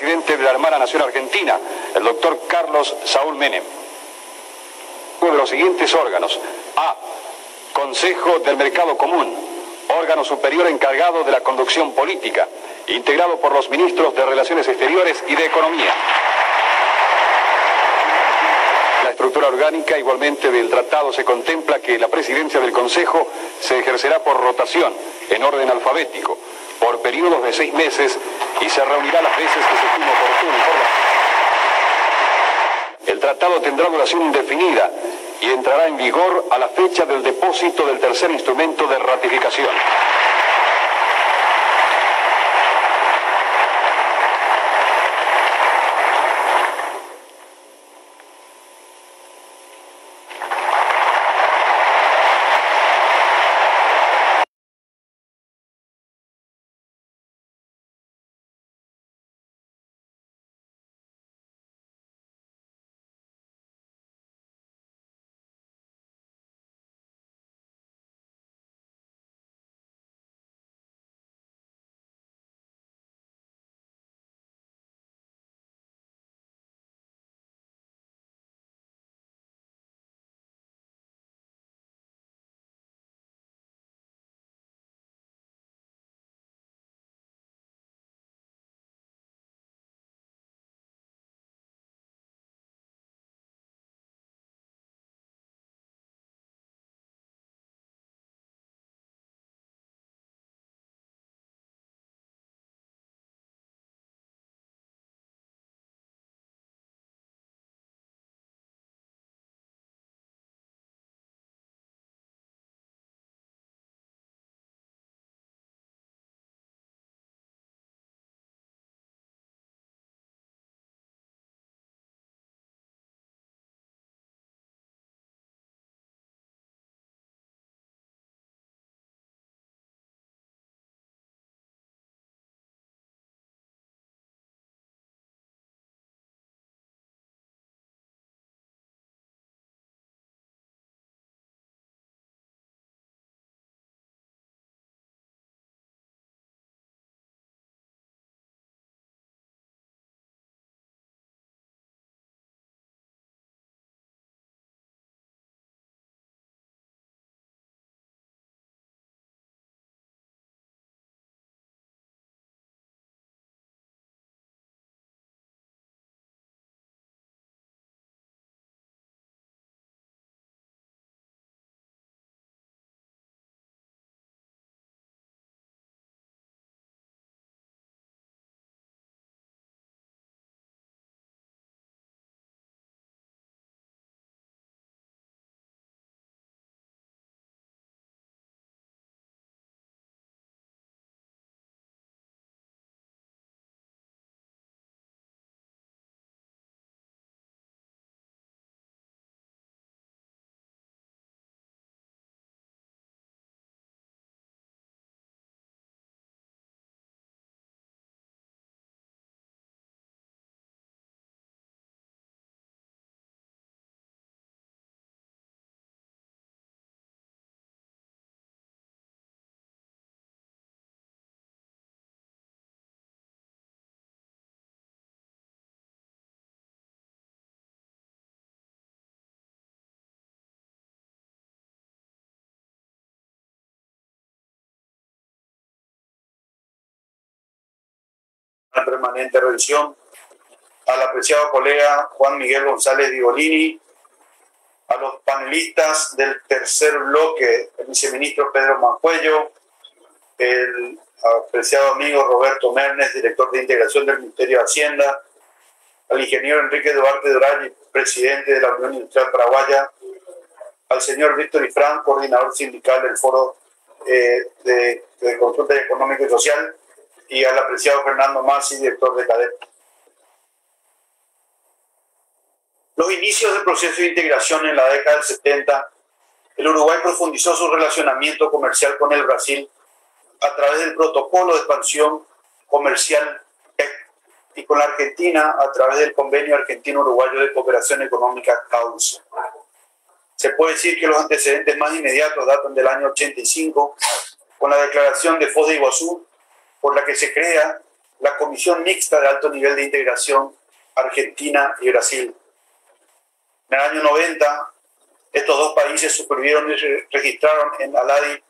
presidente de la hermana nación argentina, el doctor Carlos Saúl Menem. De los siguientes órganos: A. Consejo del Mercado Común, órgano superior encargado de la conducción política, integrado por los ministros de Relaciones Exteriores y de Economía. La estructura orgánica igualmente del tratado se contempla que la presidencia del Consejo se ejercerá por rotación, en orden alfabético, por periodos de 6 meses y se reunirá las veces que se estime oportuno. El tratado tendrá duración indefinida y entrará en vigor a la fecha del depósito del tercer instrumento de ratificación. Una permanente revisión, al apreciado colega Juan Miguel González Digolini, a los panelistas del tercer bloque, el viceministro Pedro Mancuello, el apreciado amigo Roberto Mernes, director de integración del Ministerio de Hacienda, al ingeniero Enrique Duarte Dural, presidente de la Unión Industrial Paraguaya, al señor Víctor Ifrán, coordinador sindical del Foro de Consulta Económica y Social, y al apreciado Fernando Masi, director de CADEP. Los inicios del proceso de integración en la década del 70, el Uruguay profundizó su relacionamiento comercial con el Brasil a través del Protocolo de Expansión Comercial y con la Argentina a través del Convenio Argentino-Uruguayo de Cooperación Económica CAUSE. Se puede decir que los antecedentes más inmediatos datan del año 85, con la declaración de Foz de Iguazú, por la que se crea la Comisión Mixta de Alto Nivel de Integración Argentina y Brasil. En el año 90, estos dos países suscribieron y registraron en Aladi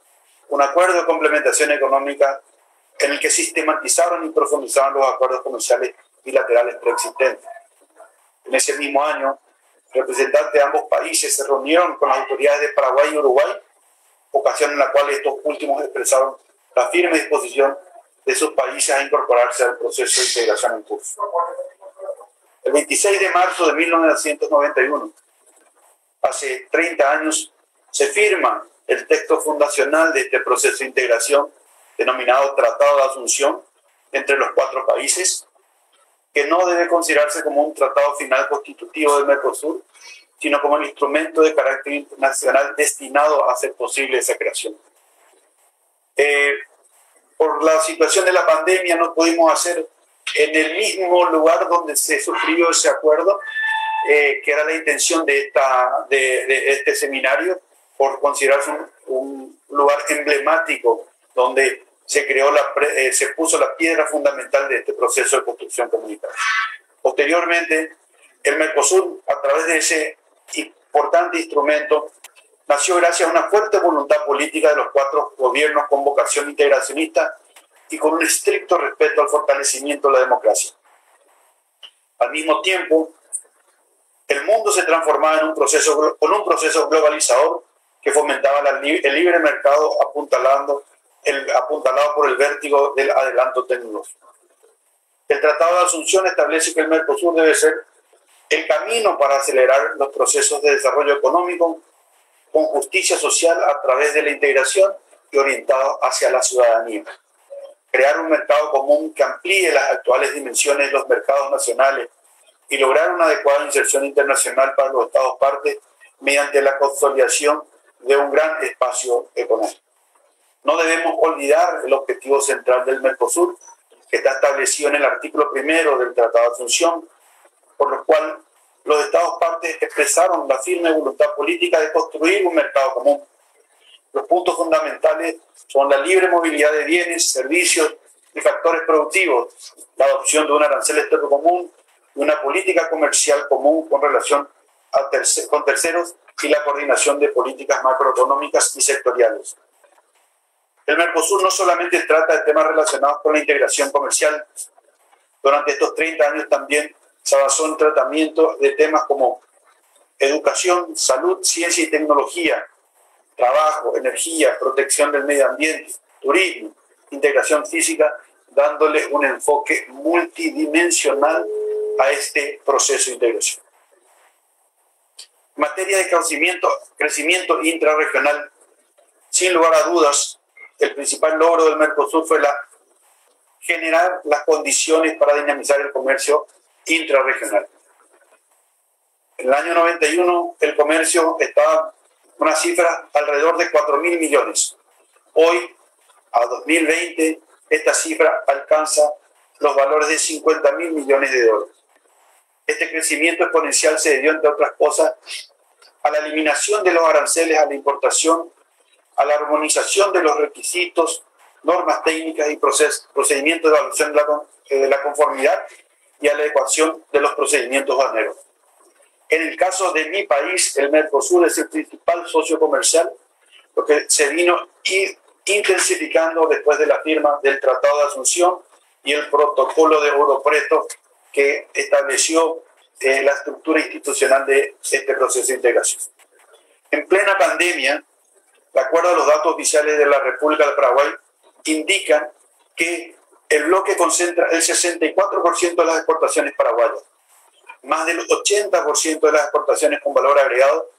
un acuerdo de complementación económica en el que sistematizaron y profundizaron los acuerdos comerciales bilaterales preexistentes. En ese mismo año, representantes de ambos países se reunieron con las autoridades de Paraguay y Uruguay, ocasión en la cual estos últimos expresaron la firme disposición de sus países a incorporarse al proceso de integración en curso. El 26 de marzo de 1991, hace 30 años, se firma el texto fundacional de este proceso de integración, denominado Tratado de Asunción, entre los cuatro países, que no debe considerarse como un tratado final constitutivo del Mercosur, sino como el instrumento de carácter internacional destinado a hacer posible esa creación. Por la situación de la pandemia no pudimos hacer en el mismo lugar donde se suscribió ese acuerdo, que era la intención de este seminario, por considerarse un lugar emblemático donde se puso la piedra fundamental de este proceso de construcción comunitaria. Posteriormente, el Mercosur, a través de ese importante instrumento, nació gracias a una fuerte voluntad política de los cuatro gobiernos con vocación integracionista y con un estricto respeto al fortalecimiento de la democracia. Al mismo tiempo, el mundo se transformaba con un proceso globalizador que fomentaba el libre mercado apuntalado por el vértigo del adelanto tecnológico. El Tratado de Asunción establece que el Mercosur debe ser el camino para acelerar los procesos de desarrollo económico con justicia social a través de la integración y orientado hacia la ciudadanía. Crear un mercado común que amplíe las actuales dimensiones de los mercados nacionales y lograr una adecuada inserción internacional para los Estados partes mediante la consolidación de un gran espacio económico. No debemos olvidar el objetivo central del Mercosur, que está establecido en el artículo 1 del Tratado de Asunción, por lo cual los Estados partes expresaron la firme voluntad política de construir un mercado común. Los puntos fundamentales son la libre movilidad de bienes, servicios y factores productivos, la adopción de un arancel externo común y una política comercial común con relación con terceros y la coordinación de políticas macroeconómicas y sectoriales. El Mercosur no solamente trata de temas relacionados con la integración comercial. Durante estos 30 años también se avanzó en tratamiento de temas como educación, salud, ciencia y tecnología, trabajo, energía, protección del medio ambiente, turismo, integración física, dándole un enfoque multidimensional a este proceso de integración. En materia de crecimiento intrarregional, sin lugar a dudas, el principal logro del Mercosur fue generar las condiciones para dinamizar el comercio intrarregional. En el año 91 el comercio estaba una cifra alrededor de 4.000 millones. Hoy, a 2020, esta cifra alcanza los valores de 50.000 millones de dólares. Este crecimiento exponencial se debió, entre otras cosas, a la eliminación de los aranceles a la importación, a la armonización de los requisitos, normas técnicas y procedimientos de evaluación de la conformidad y a la adecuación de los procedimientos aduaneros. En el caso de mi país, el Mercosur es el principal socio comercial, lo que se vino intensificando después de la firma del Tratado de Asunción y el protocolo de Europreto que estableció la estructura institucional de este proceso de integración. En plena pandemia, de acuerdo a los datos oficiales de la República del Paraguay, indican que el bloque concentra el 64% de las exportaciones paraguayas, más del 80% de las exportaciones con valor agregado,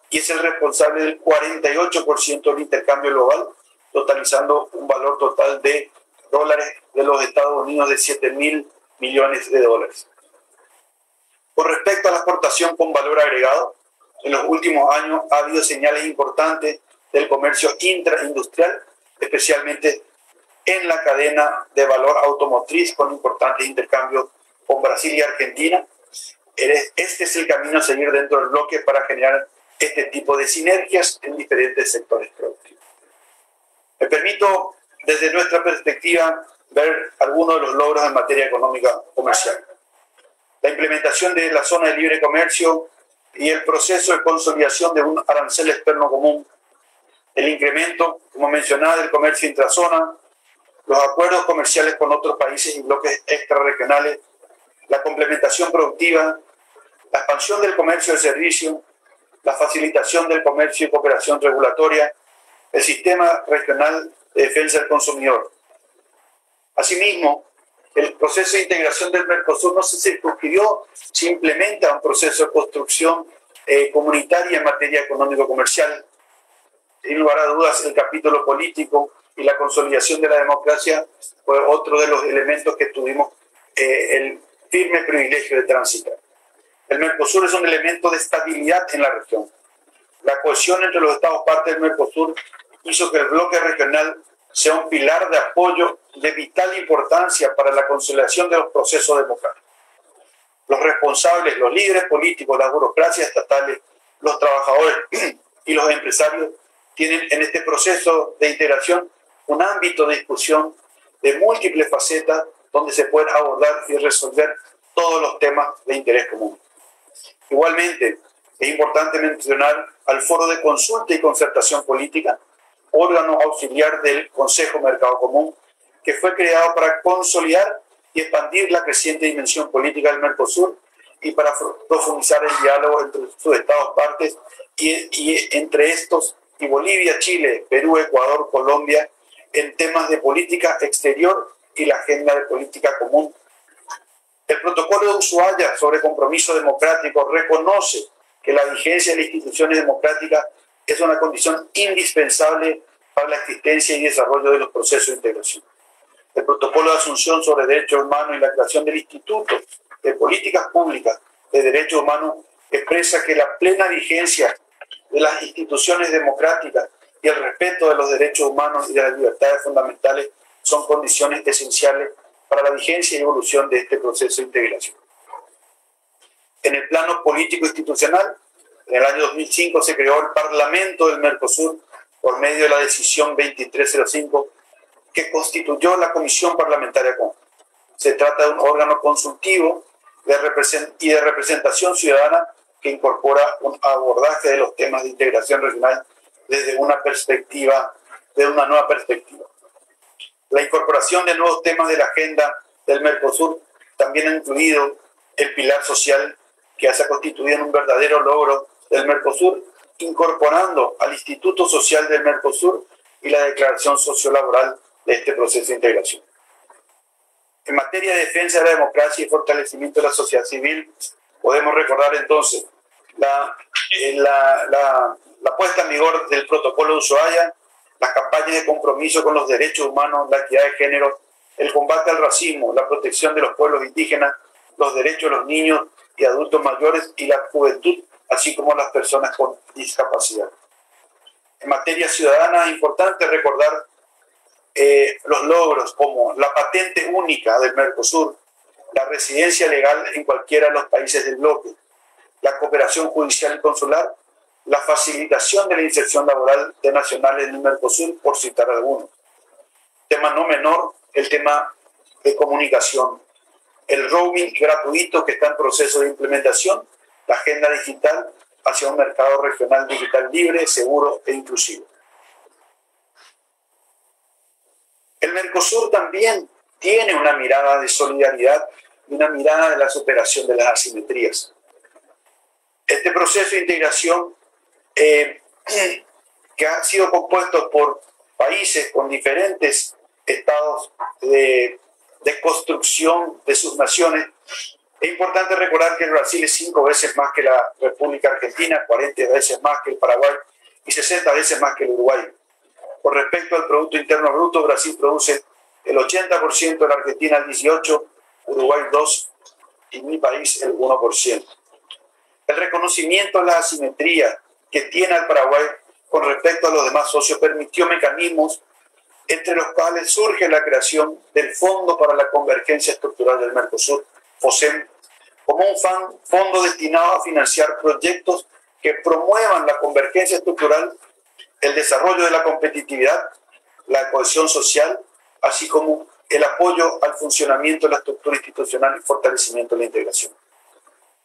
y es el responsable del 48% del intercambio global, totalizando un valor total de dólares de los Estados Unidos de 7.000 millones de dólares. Con respecto a la exportación con valor agregado, en los últimos años ha habido señales importantes del comercio intraindustrial, especialmente en la cadena de valor automotriz, con importantes intercambios con Brasil y Argentina. Este es el camino a seguir dentro del bloque para generar este tipo de sinergias en diferentes sectores productivos. Me permito, desde nuestra perspectiva, ver algunos de los logros en materia económica comercial. La implementación de la zona de libre comercio y el proceso de consolidación de un arancel externo común, el incremento, como mencionaba, del comercio intrazona, los acuerdos comerciales con otros países y bloques extrarregionales, la complementación productiva, la expansión del comercio de servicio, la facilitación del comercio y cooperación regulatoria, el sistema regional de defensa del consumidor. Asimismo, el proceso de integración del Mercosur no se circunscribió simplemente a un proceso de construcción comunitaria en materia económico-comercial. Sin lugar a dudas, el capítulo político y la consolidación de la democracia fue otro de los elementos que tuvimos el firme privilegio de transitar. El Mercosur es un elemento de estabilidad en la región. La cohesión entre los estados partes del Mercosur hizo que el bloque regional sea un pilar de apoyo de vital importancia para la consolidación de los procesos democráticos. Los responsables, los líderes políticos, las burocracias estatales, los trabajadores y los empresarios tienen en este proceso de integración un ámbito de discusión de múltiples facetas donde se pueden abordar y resolver todos los temas de interés común. Igualmente, es importante mencionar al Foro de Consulta y Concertación Política, órgano auxiliar del Consejo Mercado Común, que fue creado para consolidar y expandir la creciente dimensión política del Mercosur y para profundizar el diálogo entre sus estados partes y entre estos y Bolivia, Chile, Perú, Ecuador, Colombia, en temas de política exterior y la agenda de política común. El protocolo de Ushuaia sobre compromiso democrático reconoce que la vigencia de las instituciones democráticas es una condición indispensable para la existencia y desarrollo de los procesos de integración. El protocolo de Asunción sobre Derechos Humanos y la creación del Instituto de Políticas Públicas de Derechos Humanos expresa que la plena vigencia de las instituciones democráticas y el respeto de los derechos humanos y de las libertades fundamentales son condiciones esenciales para la vigencia y evolución de este proceso de integración. En el plano político-institucional, en el año 2005 se creó el Parlamento del Mercosur por medio de la decisión 2305 que constituyó la Comisión Parlamentaria Común. Se trata de un órgano consultivo y de representación ciudadana que incorpora un abordaje de los temas de integración regional desde una nueva perspectiva. La incorporación de nuevos temas de la agenda del Mercosur también ha incluido el pilar social que se ha constituido en un verdadero logro del Mercosur, incorporando al Instituto Social del Mercosur y la declaración sociolaboral de este proceso de integración. En materia de defensa de la democracia y fortalecimiento de la sociedad civil, podemos recordar entonces la puesta en vigor del protocolo de Ushuaia, las campañas de compromiso con los derechos humanos, la equidad de género, el combate al racismo, la protección de los pueblos indígenas, los derechos de los niños y adultos mayores y la juventud, así como las personas con discapacidad. En materia ciudadana es importante recordar los logros como la patente única del Mercosur, la residencia legal en cualquiera de los países del bloque, la cooperación judicial y consular, la facilitación de la inserción laboral de nacionales en el Mercosur, por citar algunos. Tema no menor, el tema de comunicación, el roaming gratuito que está en proceso de implementación, la agenda digital hacia un mercado regional digital libre, seguro e inclusivo. El Mercosur también tiene una mirada de solidaridad y una mirada de la superación de las asimetrías. Este proceso de integración que ha sido compuesto por países con diferentes estados de construcción de sus naciones. Es importante recordar que el Brasil es 5 veces más que la República Argentina, 40 veces más que el Paraguay y 60 veces más que el Uruguay. Con respecto al Producto Interno Bruto, Brasil produce el 80%, la Argentina el 18%, Uruguay 2% y mi país el 1%. El reconocimiento de la asimetría que tiene el Paraguay con respecto a los demás socios permitió mecanismos entre los cuales surge la creación del Fondo para la Convergencia Estructural del Mercosur, FOSEM, como un fondo destinado a financiar proyectos que promuevan la convergencia estructural, el desarrollo de la competitividad, la cohesión social, así como el apoyo al funcionamiento de la estructura institucional y fortalecimiento de la integración.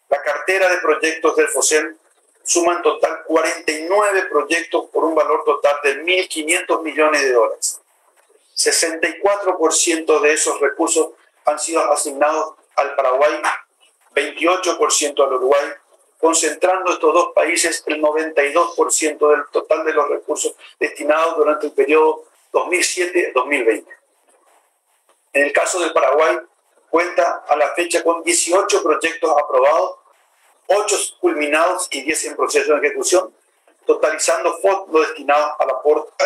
La cartera de proyectos del FOSEM suma en total 49 proyectos por un valor total de $1.500 millones. 64% de esos recursos han sido asignados al Paraguay, 28% al Uruguay, concentrando estos dos países el 92% del total de los recursos destinados durante el periodo 2007-2020. En el caso del Paraguay, cuenta a la fecha con 18 proyectos aprobados, 8 culminados y 10 en proceso de ejecución, totalizando fondos destinados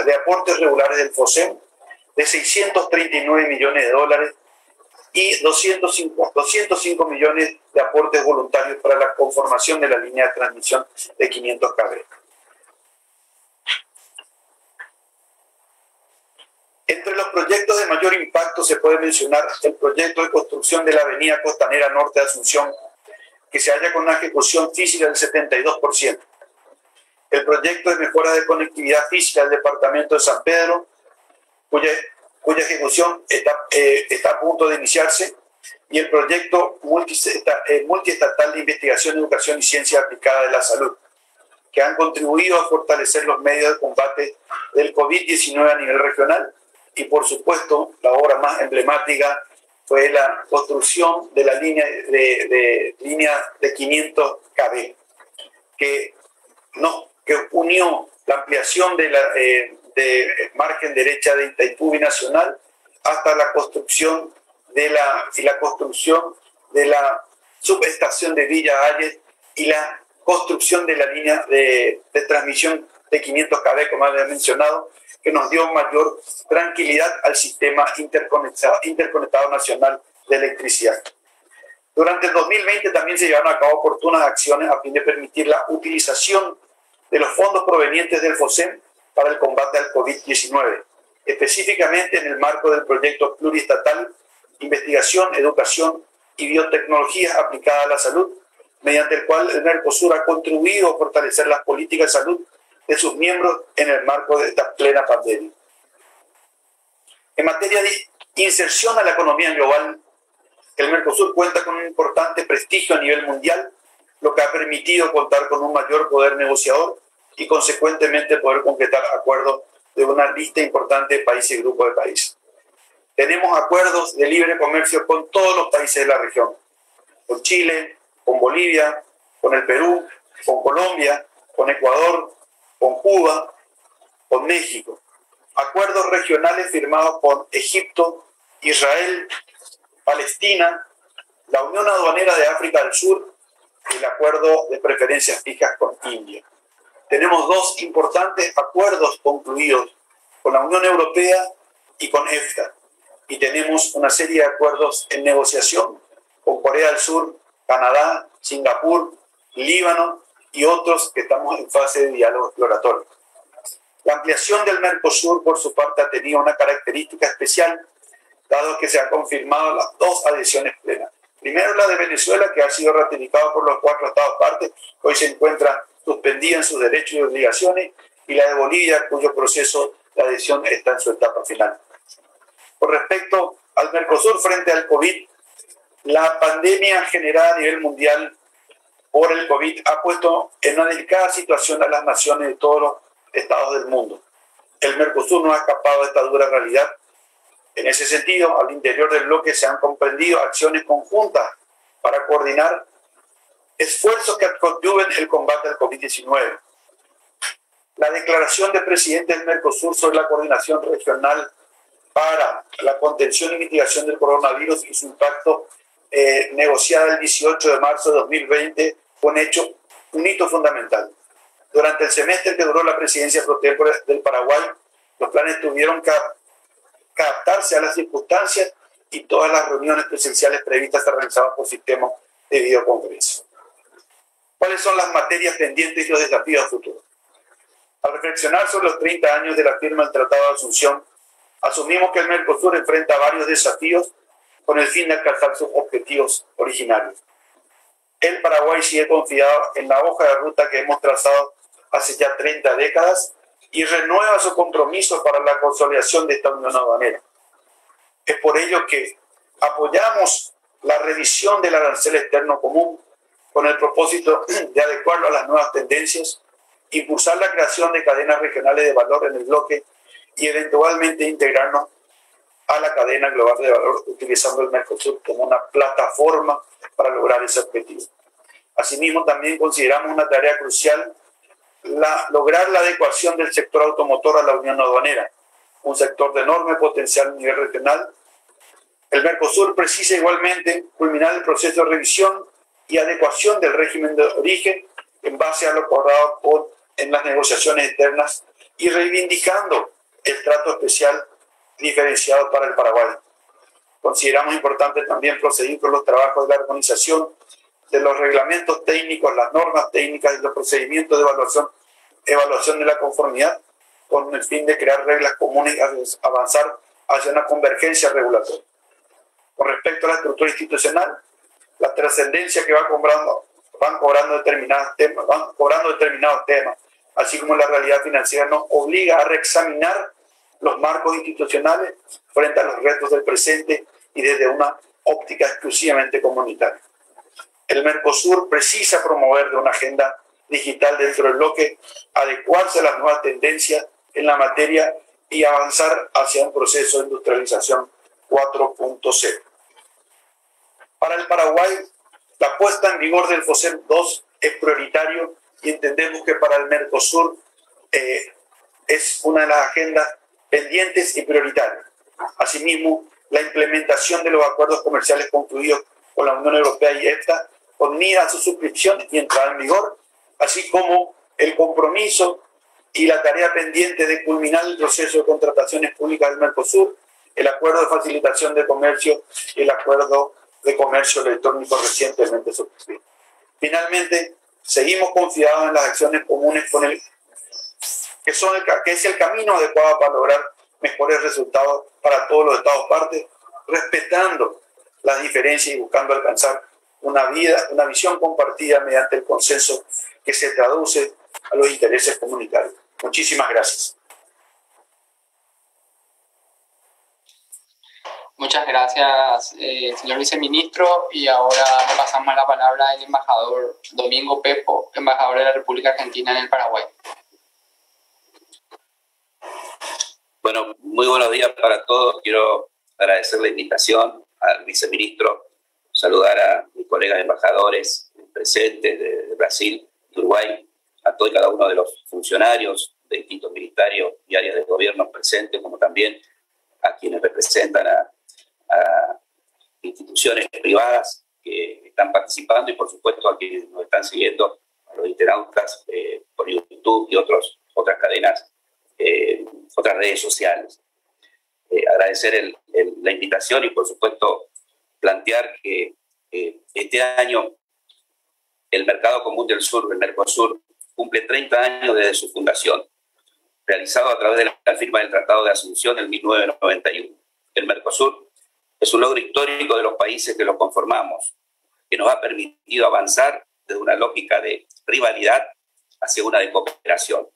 de aportes regulares del FOSEM de $639 millones y 205 millones de aportes voluntarios para la conformación de la línea de transmisión de 500 kV. Entre los proyectos de mayor impacto se puede mencionar el proyecto de construcción de la avenida costanera norte de Asunción, que se halla con una ejecución física del 72%. El proyecto de mejora de conectividad física del departamento de San Pedro, cuya ejecución está a punto de iniciarse, y el proyecto multiestatal de investigación, educación y ciencia aplicada de la salud, que han contribuido a fortalecer los medios de combate del COVID-19 a nivel regional. Y por supuesto, la obra más emblemática fue la construcción de la línea de 500 kV, que unió la ampliación de margen derecha de Itaipú Binacional hasta la construcción de la subestación de Villa Ayes y la construcción de la línea de transmisión de 500 kV, como había mencionado, que nos dio mayor tranquilidad al sistema interconectado nacional de electricidad. Durante el 2020 también se llevaron a cabo oportunas acciones a fin de permitir la utilización de los fondos provenientes del FOSEM para el combate al COVID-19, específicamente en el marco del proyecto pluriestatal Investigación, Educación y Biotecnologías aplicadas a la salud, mediante el cual el Mercosur ha contribuido a fortalecer las políticas de salud de sus miembros en el marco de esta plena pandemia. En materia de inserción a la economía global, el Mercosur cuenta con un importante prestigio a nivel mundial, lo que ha permitido contar con un mayor poder negociador y consecuentemente poder concretar acuerdos de una lista importante de países y grupos de países. Tenemos acuerdos de libre comercio con todos los países de la región, con Chile, con Bolivia, con el Perú, con Colombia, con Ecuador, con Cuba, con México. Acuerdos regionales firmados con Egipto, Israel, Palestina, la Unión Aduanera de África del Sur y el acuerdo de preferencias fijas con India. Tenemos dos importantes acuerdos concluidos con la Unión Europea y con EFTA. Y tenemos una serie de acuerdos en negociación con Corea del Sur, Canadá, Singapur, Líbano y otros que estamos en fase de diálogo exploratorio. La ampliación del Mercosur, por su parte, ha tenido una característica especial, dado que se han confirmado las dos adhesiones plenas. Primero, la de Venezuela, que ha sido ratificada por los 4 Estados partes, hoy se encuentra suspendida en sus derechos y obligaciones, y la de Bolivia, cuyo proceso de adhesión está en su etapa final. Con respecto al Mercosur frente al COVID, la pandemia generada a nivel mundial por el COVID ha puesto en una delicada situación a las naciones de todos los estados del mundo. El Mercosur no ha escapado de esta dura realidad. En ese sentido, al interior del bloque se han comprendido acciones conjuntas para coordinar esfuerzos que coadyuven el combate al COVID-19. La declaración del presidente del Mercosur sobre la coordinación regional para la contención y mitigación del coronavirus y su impacto negociada el 18 de marzo de 2020 fue un hito fundamental. Durante el semestre que duró la presidencia pro tempore del Paraguay, los planes tuvieron que adaptarse a las circunstancias y todas las reuniones presenciales previstas se realizaban por sistema de videoconferencia. ¿Cuáles son las materias pendientes y los desafíos futuros? Al reflexionar sobre los 30 años de la firma del Tratado de Asunción, asumimos que el Mercosur enfrenta varios desafíos con el fin de alcanzar sus objetivos originarios. El Paraguay sigue confiado en la hoja de ruta que hemos trazado hace ya 30 décadas y renueva su compromiso para la consolidación de esta unión aduanera. Es por ello que apoyamos la revisión del arancel externo común con el propósito de adecuarlo a las nuevas tendencias, impulsar la creación de cadenas regionales de valor en el bloque y eventualmente integrarnos a la cadena global de valor utilizando el Mercosur como una plataforma para lograr ese objetivo. Asimismo, también consideramos una tarea crucial lograr la adecuación del sector automotor a la unión aduanera, un sector de enorme potencial a nivel regional. El Mercosur precisa igualmente culminar el proceso de revisión y adecuación del régimen de origen en base a lo acordado en las negociaciones externas y reivindicando el trato especial diferenciado para el Paraguay. Consideramos importante también proseguir con los trabajos de la armonización de los reglamentos técnicos, las normas técnicas y los procedimientos de evaluación de la conformidad con el fin de crear reglas comunes y avanzar hacia una convergencia regulatoria. Con respecto a la estructura institucional, la trascendencia que van cobrando determinados temas, así como la realidad financiera, nos obliga a reexaminar los marcos institucionales frente a los retos del presente y desde una óptica exclusivamente comunitaria. El Mercosur precisa promover de una agenda digital dentro del bloque, adecuarse a las nuevas tendencias en la materia y avanzar hacia un proceso de industrialización 4.0. Para el Paraguay, la puesta en vigor del FOSEP 2 es prioritario y entendemos que para el Mercosur es una de las agendas pendientes y prioritarias. Asimismo, la implementación de los acuerdos comerciales concluidos con la Unión Europea y EFTA con mira a su suscripción y entrada en vigor, así como el compromiso y la tarea pendiente de culminar el proceso de contrataciones públicas del Mercosur, el acuerdo de facilitación de comercio y el acuerdo de comercio electrónico recientemente suscrito. Finalmente, seguimos confiados en las acciones comunes que es el camino adecuado para lograr mejores resultados para todos los Estados partes, respetando las diferencias y buscando alcanzar una visión compartida mediante el consenso que se traduce a los intereses comunitarios. Muchísimas gracias. Muchas gracias, señor viceministro. Y ahora le pasamos la palabra al embajador Domingo Pepo, embajador de la República Argentina en el Paraguay. Bueno, muy buenos días para todos. Quiero agradecer la invitación al viceministro, saludar a mis colegas embajadores presentes de Brasil, de Uruguay, a todos y cada uno de los funcionarios de distintos ministerios y áreas de gobierno presentes, como también a quienes representan a instituciones privadas que están participando y, por supuesto, a quienes nos están siguiendo, a los internautas por YouTube y otras cadenas, otras redes sociales. Agradecer la invitación y, por supuesto, plantear que este año el Mercado Común del Sur, el Mercosur, cumple 30 años desde su fundación, realizado a través de la firma del Tratado de Asunción en 1991. El Mercosur es un logro histórico de los países que lo conformamos, que nos ha permitido avanzar desde una lógica de rivalidad hacia una de cooperación.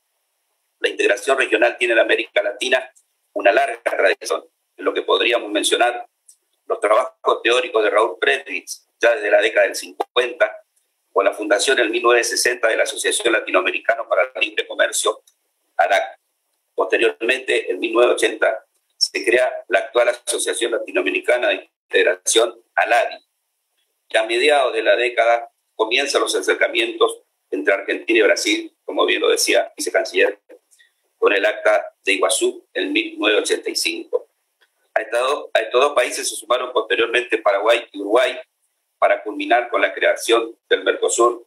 La integración regional tiene en América Latina una larga tradición, en lo que podríamos mencionar los trabajos teóricos de Raúl Prechtwitz, ya desde la década del 50, o la fundación en 1960 de la Asociación Latinoamericana para el Libre Comercio, ALAC. Posteriormente, en 1980, se crea la actual Asociación Latinoamericana de Integración, ALADI. Y a mediados de la década comienzan los acercamientos entre Argentina y Brasil, como bien lo decía el vicecanciller, con el Acta de Iguazú en 1985. A estos dos países se sumaron posteriormente Paraguay y Uruguay para culminar con la creación del Mercosur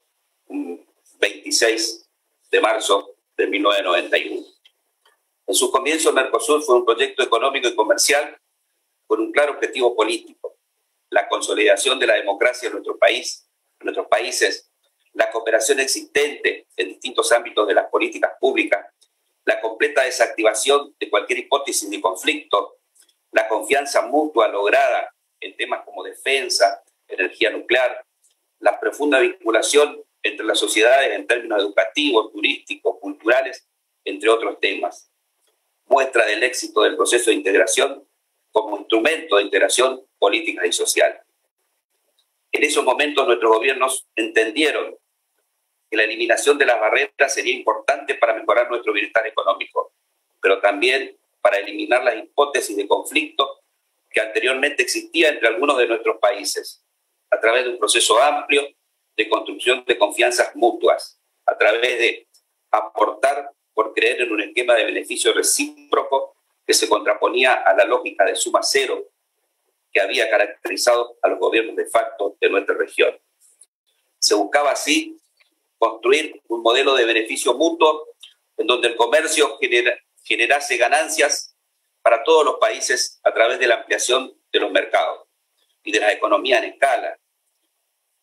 un 26 de marzo de 1991. En sus comienzos, el Mercosur fue un proyecto económico y comercial con un claro objetivo político: la consolidación de la democracia en nuestro país, en nuestros países, la cooperación existente en distintos ámbitos de las políticas públicas, la completa desactivación de cualquier hipótesis de conflicto, la confianza mutua lograda en temas como defensa, energía nuclear, la profunda vinculación entre las sociedades en términos educativos, turísticos, culturales, entre otros temas. Muestra del éxito del proceso de integración como instrumento de integración política y social. En esos momentos nuestros gobiernos entendieron que la eliminación de las barreras sería importante para mejorar nuestro bienestar económico, pero también para eliminar las hipótesis de conflicto que anteriormente existía entre algunos de nuestros países, a través de un proceso amplio de construcción de confianzas mutuas, a través de aportar por creer en un esquema de beneficio recíproco que se contraponía a la lógica de suma cero que había caracterizado a los gobiernos de facto de nuestra región. Se buscaba así construir un modelo de beneficio mutuo en donde el comercio generase ganancias para todos los países a través de la ampliación de los mercados y de las economías en escala,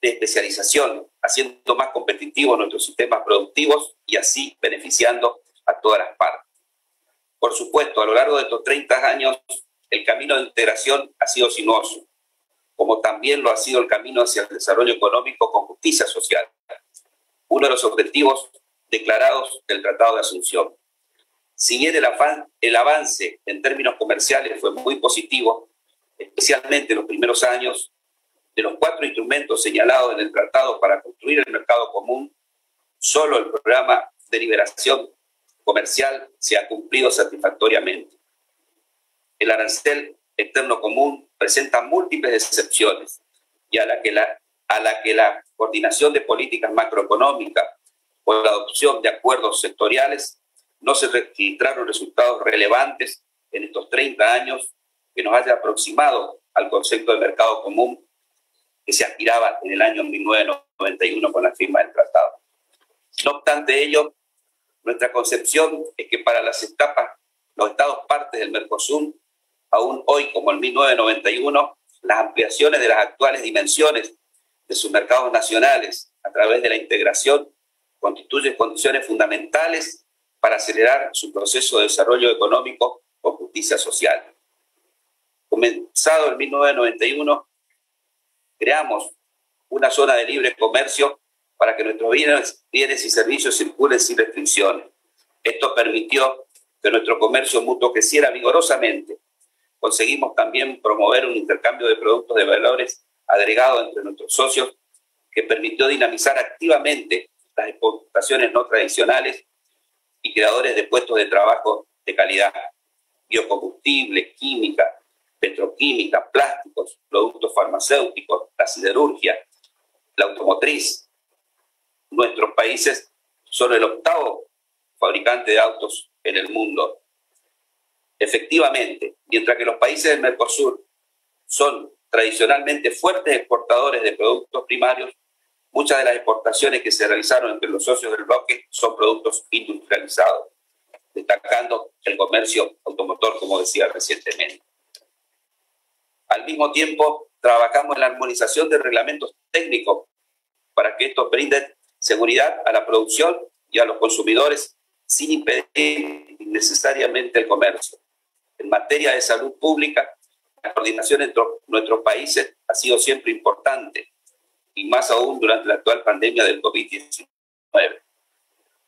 de especialización, haciendo más competitivos nuestros sistemas productivos y así beneficiando a todas las partes. Por supuesto, a lo largo de estos 30 años, el camino de integración ha sido sinuoso, como también lo ha sido el camino hacia el desarrollo económico con justicia social, uno de los objetivos declarados del Tratado de Asunción. Si bien el avance en términos comerciales fue muy positivo, especialmente en los primeros años, de los 4 instrumentos señalados en el tratado para construir el mercado común, solo el programa de liberación comercial se ha cumplido satisfactoriamente. El arancel externo común presenta múltiples excepciones y a la que la coordinación de políticas macroeconómicas o la adopción de acuerdos sectoriales no se registraron resultados relevantes en estos 30 años que nos haya aproximado al concepto de mercado común que se aspiraba en el año 1991 con la firma del tratado. No obstante ello, nuestra concepción es que para los estados partes del Mercosur, aún hoy como en 1991, las ampliaciones de las actuales dimensiones de sus mercados nacionales a través de la integración constituyen condiciones fundamentales para acelerar su proceso de desarrollo económico con justicia social. Comenzado en 1991, creamos una zona de libre comercio para que nuestros bienes y servicios circulen sin restricciones. Esto permitió que nuestro comercio mutuo creciera vigorosamente. Conseguimos también promover un intercambio de productos de valores agregados entre nuestros socios que permitió dinamizar activamente las exportaciones no tradicionales y creadores de puestos de trabajo de calidad, biocombustible, química, petroquímica, plásticos, productos farmacéuticos, la siderurgia, la automotriz. Nuestros países son el 8º fabricante de autos en el mundo. Efectivamente, mientras que los países del Mercosur son tradicionalmente fuertes exportadores de productos primarios, muchas de las exportaciones que se realizaron entre los socios del bloque son productos industrializados, destacando el comercio automotor, como decía recientemente. Al mismo tiempo, trabajamos en la armonización de reglamentos técnicos para que estos brinden seguridad a la producción y a los consumidores sin impedir innecesariamente el comercio. En materia de salud pública, la coordinación entre nuestros países ha sido siempre importante, y más aún durante la actual pandemia del COVID-19.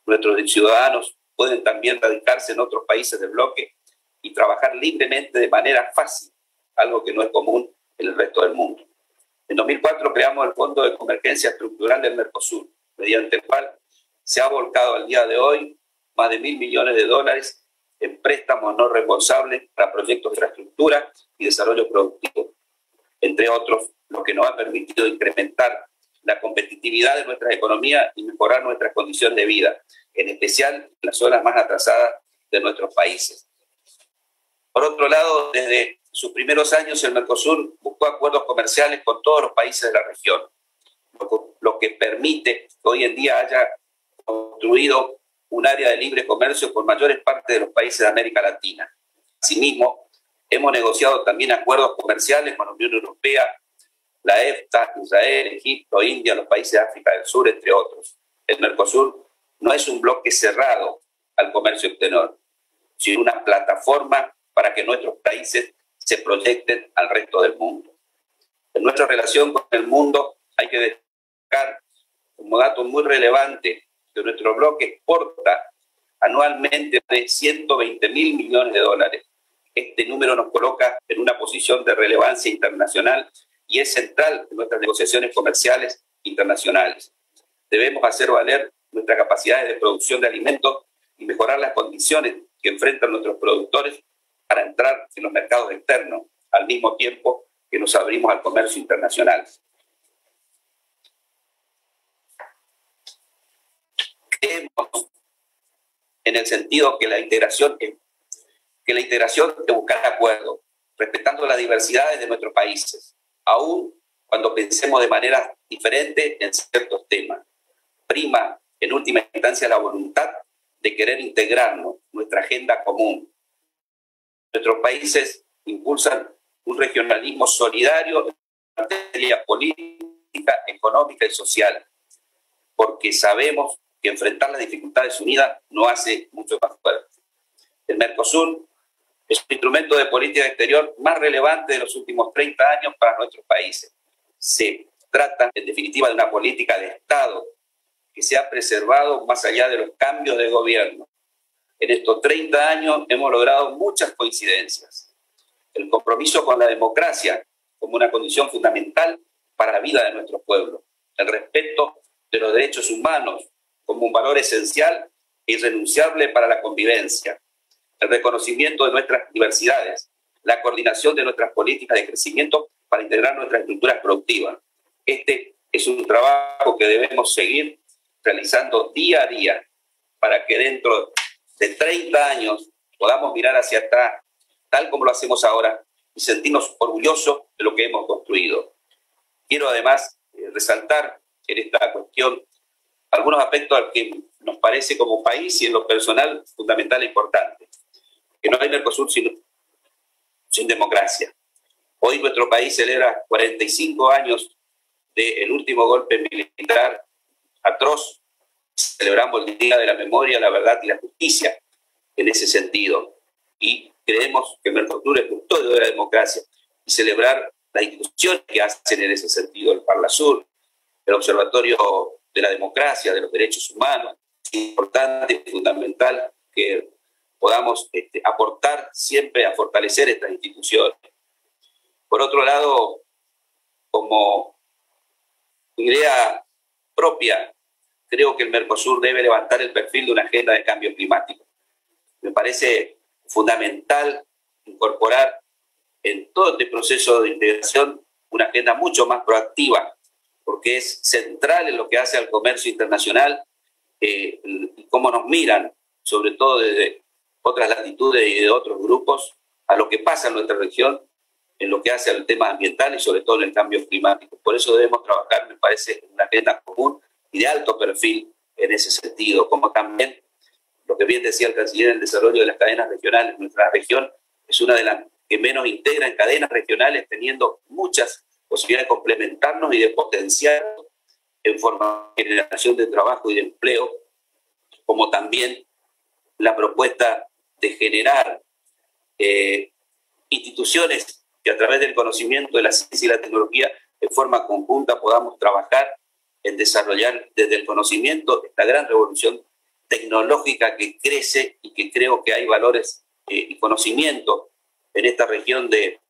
Nuestros ciudadanos pueden también radicarse en otros países del bloque y trabajar libremente de manera fácil, algo que no es común en el resto del mundo. En 2004 creamos el Fondo de Convergencia Estructural del Mercosur, mediante el cual se ha volcado al día de hoy más de $1.000 millones en préstamos no reembolsables para proyectos de infraestructura y desarrollo productivo, entre otros, lo que nos ha permitido incrementar la competitividad de nuestras economías y mejorar nuestras condiciones de vida, en especial en las zonas más atrasadas de nuestros países. Por otro lado, desde sus primeros años, el Mercosur buscó acuerdos comerciales con todos los países de la región, lo que permite que hoy en día haya construido un área de libre comercio con mayores partes de los países de América Latina. Asimismo, hemos negociado también acuerdos comerciales con la Unión Europea, la EFTA, Israel, Egipto, India, los países de África del Sur, entre otros. El Mercosur no es un bloque cerrado al comercio exterior, sino una plataforma para que nuestros países se proyecten al resto del mundo. En nuestra relación con el mundo hay que destacar como dato muy relevante que nuestro bloque exporta anualmente de $120.000 millones, Este número nos coloca en una posición de relevancia internacional y es central en nuestras negociaciones comerciales internacionales. Debemos hacer valer nuestras capacidades de producción de alimentos y mejorar las condiciones que enfrentan nuestros productores para entrar en los mercados externos, al mismo tiempo que nos abrimos al comercio internacional. Creemos en el sentido que la integración es de buscar acuerdos, respetando las diversidades de nuestros países, aun cuando pensemos de manera diferente en ciertos temas. Prima, en última instancia, la voluntad de querer integrarnos, nuestra agenda común. Nuestros países impulsan un regionalismo solidario en materia política, económica y social, porque sabemos que enfrentar las dificultades unidas nos hace mucho más fuertes. El Mercosur es un instrumento de política exterior más relevante de los últimos 30 años para nuestros países. Se trata, en definitiva, de una política de Estado que se ha preservado más allá de los cambios de gobierno. En estos 30 años hemos logrado muchas coincidencias. El compromiso con la democracia como una condición fundamental para la vida de nuestros pueblos. El respeto de los derechos humanos como un valor esencial e irrenunciable para la convivencia. El reconocimiento de nuestras diversidades. La coordinación de nuestras políticas de crecimiento para integrar nuestras estructuras productivas. Este es un trabajo que debemos seguir realizando día a día para que dentro de 30 años podamos mirar hacia atrás, tal como lo hacemos ahora, y sentirnos orgullosos de lo que hemos construido. Quiero además resaltar en esta cuestión algunos aspectos que nos parece como país y en lo personal fundamental e importante. Que no hay Mercosur sin democracia. Hoy nuestro país celebra 45 años del último golpe militar atroz. Celebramos el Día de la Memoria, la Verdad y la Justicia en ese sentido. Y creemos que Mercosur es custodio de la democracia y celebrar las instituciones que hacen en ese sentido, el Parlasur, el Observatorio de la Democracia, de los Derechos Humanos. Es importante y fundamental que podamos aportar siempre a fortalecer estas instituciones. Por otro lado, como idea propia, creo que el Mercosur debe levantar el perfil de una agenda de cambio climático. Me parece fundamental incorporar en todo este proceso de integración una agenda mucho más proactiva, porque es central en lo que hace al comercio internacional y cómo nos miran, sobre todo desde otras latitudes y de otros grupos, a lo que pasa en nuestra región en lo que hace al tema ambiental y sobre todo en el cambio climático. Por eso debemos trabajar, me parece, en una agenda común y de alto perfil en ese sentido, como también lo que bien decía el canciller, el desarrollo de las cadenas regionales. Nuestra región es una de las que menos integra en cadenas regionales, teniendo muchas posibilidades de complementarnos y de potenciar en forma de generación de trabajo y de empleo, como también la propuesta de generar instituciones que a través del conocimiento de la ciencia y la tecnología de forma conjunta podamos trabajar en desarrollar desde el conocimiento esta gran revolución tecnológica que crece y que creo que hay valores y conocimiento en esta región de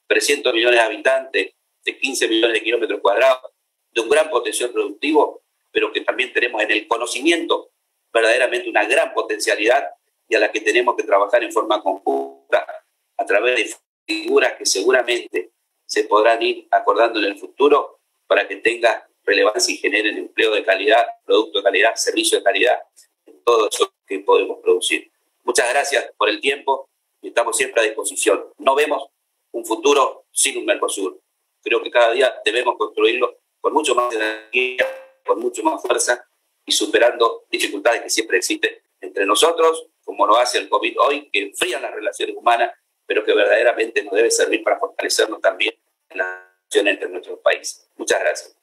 300 millones de habitantes, de 15 millones de kilómetros cuadrados, de un gran potencial productivo, pero que también tenemos en el conocimiento verdaderamente una gran potencialidad y a la que tenemos que trabajar en forma conjunta a través de figuras que seguramente se podrán ir acordando en el futuro para que tenga relevancia y generen empleo de calidad, producto de calidad, servicio de calidad, en todo eso que podemos producir. Muchas gracias por el tiempo y estamos siempre a disposición. No vemos un futuro sin un Mercosur. Creo que cada día debemos construirlo con mucho más energía, con mucho más fuerza y superando dificultades que siempre existen entre nosotros, como lo hace el COVID hoy, que enfrían las relaciones humanas, pero que verdaderamente nos debe servir para fortalecernos también en las relaciones entre nuestros países. Muchas gracias.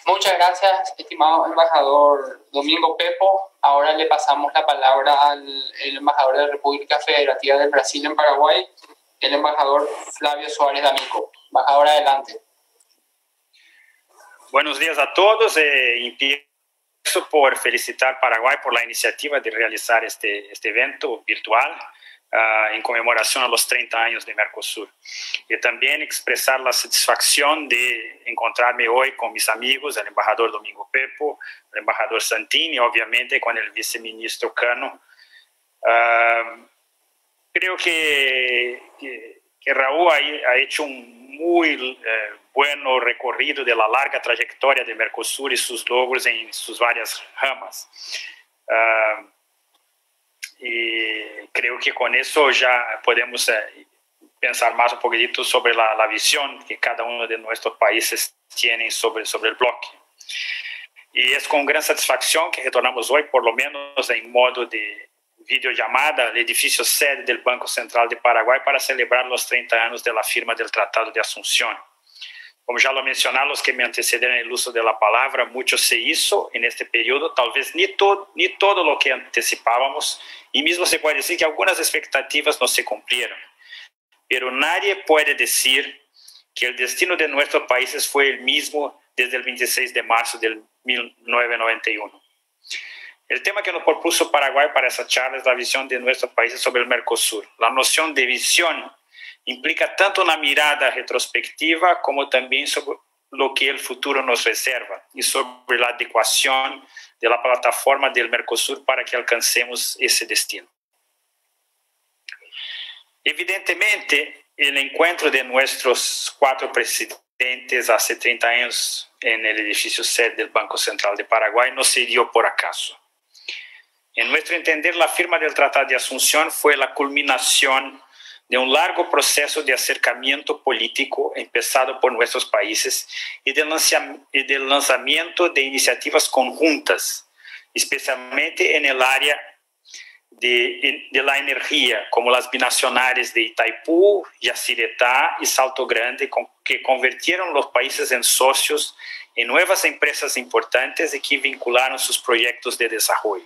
Muchas gracias, estimado embajador Domingo Pepo. Ahora le pasamos la palabra al embajador de la República Federativa del Brasil en Paraguay, el embajador Flavio Suárez D'Amico. Embajador, adelante. Buenos días a todos. Empiezo comienzo por felicitar a Paraguay por la iniciativa de realizar este evento virtual en conmemoración a los 30 años de Mercosur. Y también expresar la satisfacción de encontrarme hoy con mis amigos, el embajador Domingo Pepo, el embajador Santini y obviamente con el viceministro Cano. Creo que Raúl ha hecho un muy buen recorrido de la larga trayectoria de Mercosur y sus logros en sus varias ramas. Y creo que con eso ya podemos pensar más un poquitito sobre la visión que cada uno de nuestros países tiene sobre el bloque. Y es con gran satisfacción que retornamos hoy, por lo menos en modo de videollamada, al edificio sede del Banco Central de Paraguay para celebrar los 30 años de la firma del Tratado de Asunción. Como ya lo mencionaron los que me antecedieron en el uso de la palabra, mucho se hizo en este periodo, tal vez ni todo lo que anticipábamos, y mismo se puede decir que algunas expectativas no se cumplieron. Pero nadie puede decir que el destino de nuestros países fue el mismo desde el 26 de marzo de 1991. El tema que nos propuso Paraguay para esa charla es la visión de nuestros países sobre el Mercosur. La noción de visión implica tanto una mirada retrospectiva como también sobre lo que el futuro nos reserva y sobre la adecuación de la plataforma del Mercosur para que alcancemos ese destino. Evidentemente, el encuentro de nuestros 4 presidentes hace 30 años en el edificio sede del Banco Central de Paraguay no se dio por acaso. En nuestro entender, la firma del Tratado de Asunción fue la culminación de un largo proceso de acercamiento político empezado por nuestros países y del lanzamiento de iniciativas conjuntas, especialmente en el área de la energía, como las binacionales de Itaipú, Yacyretá y Salto Grande, que convirtieron los países en socios en nuevas empresas importantes y que vincularon sus proyectos de desarrollo.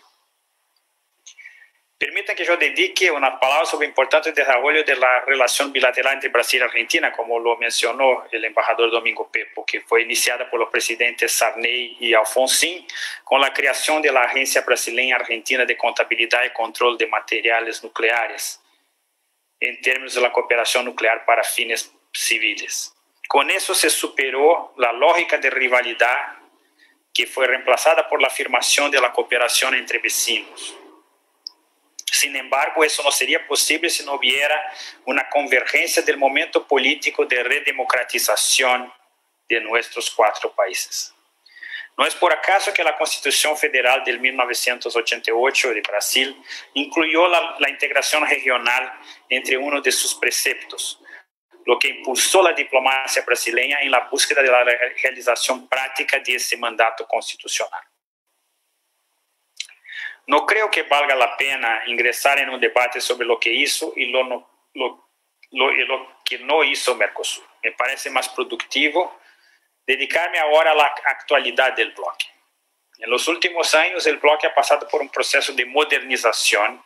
Permita que yo dedique unas palabras sobre el importante desarrollo de la relación bilateral entre Brasil y Argentina, como lo mencionó el embajador Domingo Pepo, que fue iniciada por los presidentes Sarney y Alfonsín con la creación de la Agencia Brasileña Argentina de Contabilidad y Control de Materiales Nucleares, en términos de la cooperación nuclear para fines civiles. Con eso se superó la lógica de rivalidad que fue reemplazada por la afirmación de la cooperación entre vecinos. Sin embargo, eso no sería posible si no hubiera una convergencia del momento político de redemocratización de nuestros 4 países. No es por acaso que la Constitución Federal de 1988 de Brasil incluyó la integración regional entre uno de sus preceptos, lo que impulsó la diplomacia brasileña en la búsqueda de la realización práctica de ese mandato constitucional. No creo que valga la pena ingresar en un debate sobre lo que hizo y lo que no hizo Mercosur. Me parece más productivo dedicarme ahora a la actualidad del bloque. En los últimos años, el bloque ha pasado por un proceso de modernización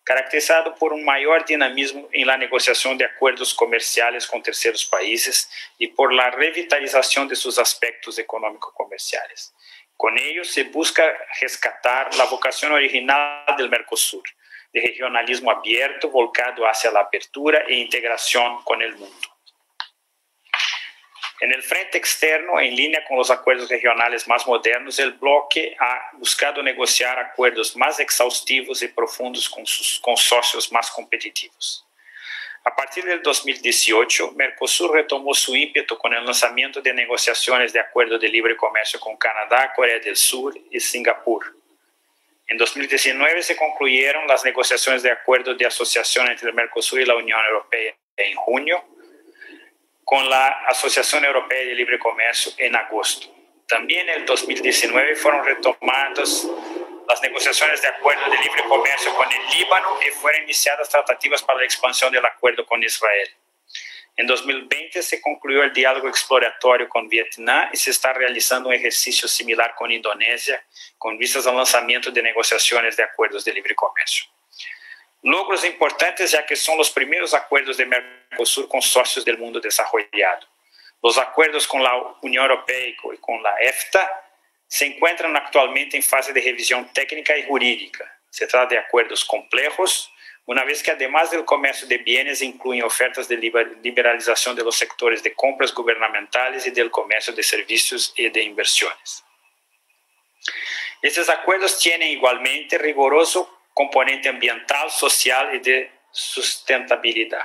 caracterizado por un mayor dinamismo en la negociación de acuerdos comerciales con terceros países y por la revitalización de sus aspectos económico-comerciales. Con ello se busca rescatar la vocación original del Mercosur, de regionalismo abierto volcado hacia la apertura e integración con el mundo. En el frente externo, en línea con los acuerdos regionales más modernos, el bloque ha buscado negociar acuerdos más exhaustivos y profundos con socios más competitivos. A partir del 2018, Mercosur retomó su ímpetu con el lanzamiento de negociaciones de acuerdo de libre comercio con Canadá, Corea del Sur y Singapur. En 2019 se concluyeron las negociaciones de acuerdo de asociación entre el Mercosur y la Unión Europea en junio, con la Asociación Europea de Libre Comercio en agosto. También en el 2019 fueron retomadas las negociaciones de acuerdo de libre comercio con el Líbano y fueron iniciadas tratativas para la expansión del acuerdo con Israel. En 2020 se concluyó el diálogo exploratorio con Vietnam y se está realizando un ejercicio similar con Indonesia, con vistas al lanzamiento de negociaciones de acuerdos de libre comercio. Logros importantes ya que son los primeros acuerdos de Mercosur con socios del mundo desarrollado. Los acuerdos con la Unión Europea y con la EFTA se encuentran actualmente en fase de revisión técnica y jurídica. Se trata de acuerdos complejos, una vez que además del comercio de bienes incluyen ofertas de liberalización de los sectores de compras gubernamentales y del comercio de servicios y de inversiones. Estos acuerdos tienen igualmente riguroso componente ambiental, social y de sustentabilidad.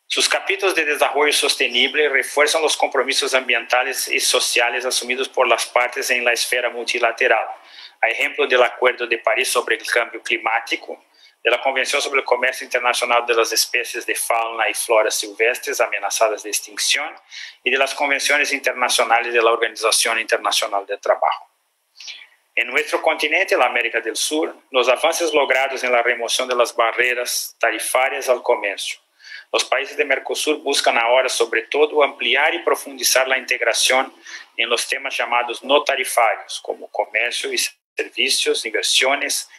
Sus capítulos de desarrollo sostenible refuerzan los compromisos ambientales y sociales asumidos por las partes en la esfera multilateral, a ejemplo del Acuerdo de París sobre el Cambio Climático, de la Convención sobre el Comercio Internacional de las Especies de Fauna y Flora Silvestres amenazadas de extinción y de las convenciones internacionales de la Organización Internacional del Trabajo. En nuestro continente, la América del Sur, los avances logrados en la remoción de las barreras tarifarias al comercio. Los países de Mercosur buscan ahora, sobre todo, ampliar y profundizar la integración en los temas llamados no tarifarios, como comercio y servicios, inversiones,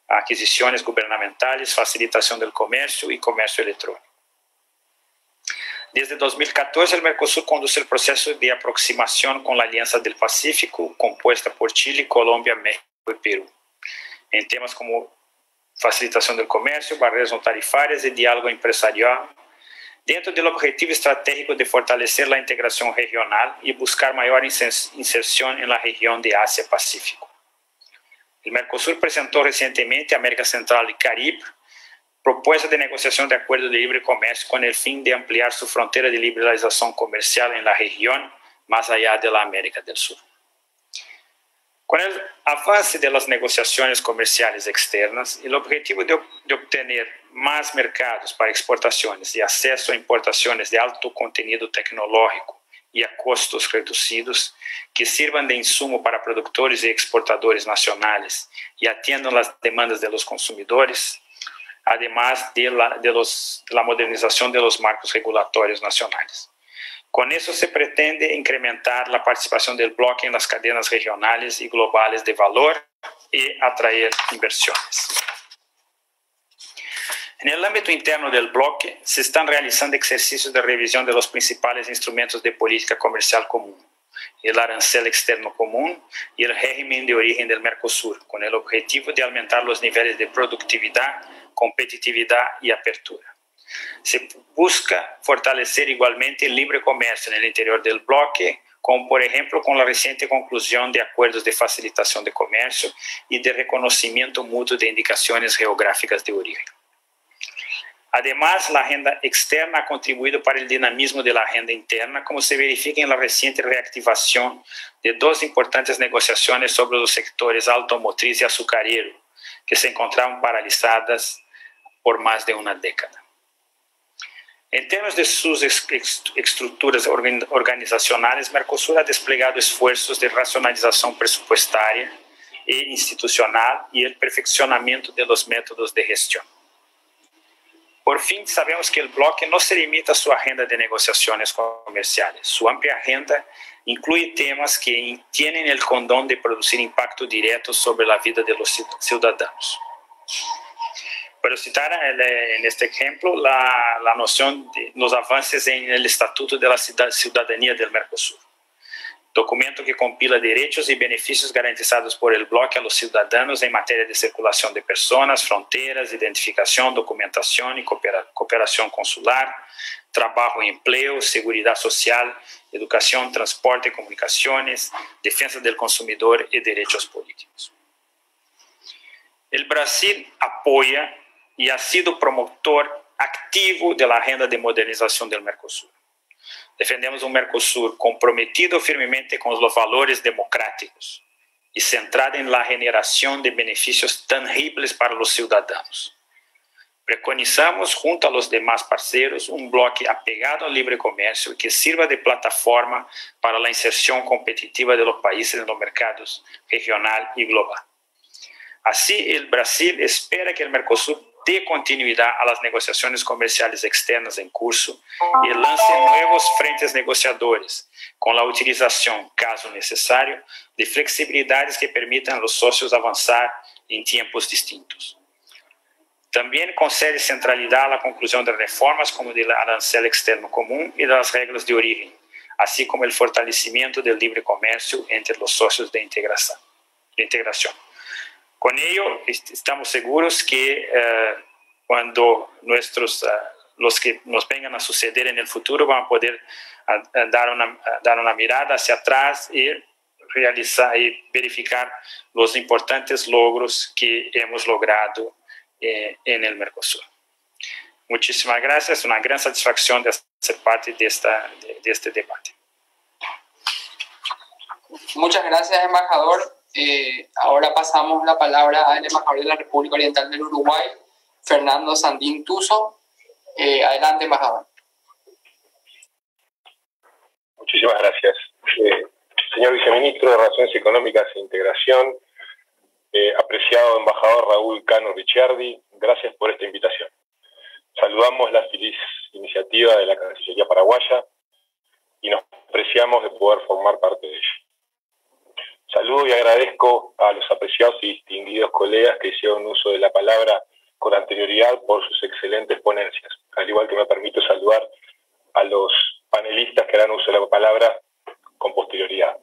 adquisiciones gubernamentales, facilitación del comercio y comercio electrónico. Desde 2014, el Mercosur conduce el proceso de aproximación con la Alianza del Pacífico, compuesta por Chile, Colombia, México y Perú, en temas como facilitación del comercio, barreras no tarifarias y diálogo empresarial, dentro del objetivo estratégico de fortalecer la integración regional y buscar mayor inserción en la región de Asia-Pacífico. El Mercosur presentó recientemente a América Central y Caribe propuesta de negociación de acuerdo de libre comercio con el fin de ampliar su frontera de liberalización comercial en la región más allá de la América del Sur. Con el avance de las negociaciones comerciales externas, el objetivo de obtener más mercados para exportaciones y acceso a importaciones de alto contenido tecnológico y a costos reducidos que sirvan de insumo para productores y exportadores nacionales y atiendan las demandas de los consumidores, además de la modernización de los marcos regulatorios nacionales. Con eso se pretende incrementar la participación del bloque en las cadenas regionales y globales de valor y atraer inversiones. En el ámbito interno del bloque se están realizando ejercicios de revisión de los principales instrumentos de política comercial común, el arancel externo común y el régimen de origen del Mercosur, con el objetivo de aumentar los niveles de productividad, competitividad y apertura. Se busca fortalecer igualmente el libre comercio en el interior del bloque, como por ejemplo con la reciente conclusión de acuerdos de facilitación de comercio y de reconocimiento mutuo de indicaciones geográficas de origen. Además, la agenda externa ha contribuido para el dinamismo de la agenda interna, como se verifica en la reciente reactivación de dos importantes negociaciones sobre los sectores automotriz y azucarero, que se encontraban paralizadas por más de una década. En términos de sus estructuras organizacionales, Mercosur ha desplegado esfuerzos de racionalización presupuestaria e institucional y el perfeccionamiento de los métodos de gestión. Por fin, sabemos que el bloque no se limita a su agenda de negociaciones comerciales. Su amplia agenda incluye temas que tienen el condón de producir impacto directo sobre la vida de los ciudadanos. Para citar en este ejemplo la noción de los avances en el Estatuto de la Ciudadanía del Mercosur, documento que compila derechos y beneficios garantizados por el bloque a los ciudadanos en materia de circulación de personas, fronteras, identificación, documentación y cooperación consular, trabajo y empleo, seguridad social, educación, transporte, comunicaciones, defensa del consumidor y derechos políticos. El Brasil apoya y ha sido promotor activo de la agenda de modernización del Mercosur. Defendemos un Mercosur comprometido firmemente con los valores democráticos y centrado en la generación de beneficios tangibles para los ciudadanos. Preconizamos, junto a los demás parceros, un bloque apegado al libre comercio que sirva de plataforma para la inserción competitiva de los países en los mercados regional y global. Así, el Brasil espera que el Mercosur dé continuidad a las negociaciones comerciales externas en curso y lance nuevos frentes negociadores, con la utilización, caso necesario, de flexibilidades que permitan a los socios avanzar en tiempos distintos. También concede centralidad a la conclusión de reformas como del arancel externo común y de las reglas de origen, así como el fortalecimiento del libre comercio entre los socios de integración. Con ello, estamos seguros que cuando los que nos vengan a suceder en el futuro van a poder dar una mirada hacia atrás y realizar y verificar los importantes logros que hemos logrado en el Mercosur. Muchísimas gracias, una gran satisfacción de ser parte de este debate. Muchas gracias, embajador. Ahora pasamos la palabra al embajador de la República Oriental del Uruguay, Fernando Sandín Tuso. Adelante, embajador. Muchísimas gracias. Señor viceministro de Relaciones Económicas e Integración, apreciado embajador Raúl Cano Ricciardi, gracias por esta invitación. Saludamos la feliz iniciativa de la Cancillería paraguaya y nos apreciamos de poder formar parte de ella. Saludo y agradezco a los apreciados y distinguidos colegas que hicieron uso de la palabra con anterioridad por sus excelentes ponencias, al igual que me permito saludar a los panelistas que harán uso de la palabra con posterioridad.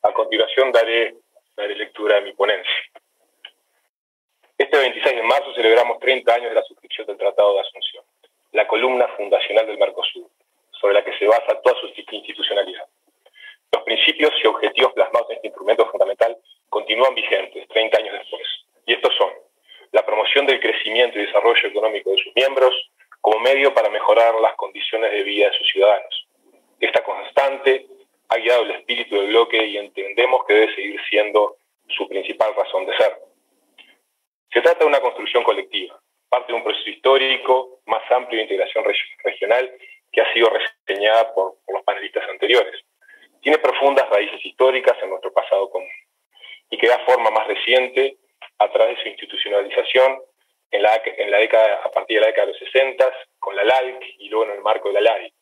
A continuación daré lectura de mi ponencia. Este 26 de marzo celebramos 30 años de la suscripción del Tratado de Asunción, la columna fundacional del Mercosur, sobre la que se basa toda su institucionalidad. Los principios y objetivos plasmados en este instrumento fundamental continúan vigentes 30 años después, y estos son: la promoción del crecimiento y desarrollo económico de sus miembros como medio para mejorar las condiciones de vida de sus ciudadanos. Esta constante ha guiado el espíritu del bloque y entendemos que debe seguir siendo su principal razón de ser. Se trata de una construcción colectiva, parte de un proceso histórico más amplio de integración regional que ha sido reseñada por los panelistas anteriores. Tiene profundas raíces históricas en nuestro pasado común y que da forma más reciente a través de su institucionalización a partir de la década de los 60 con la LALC y luego en el marco de la LADI,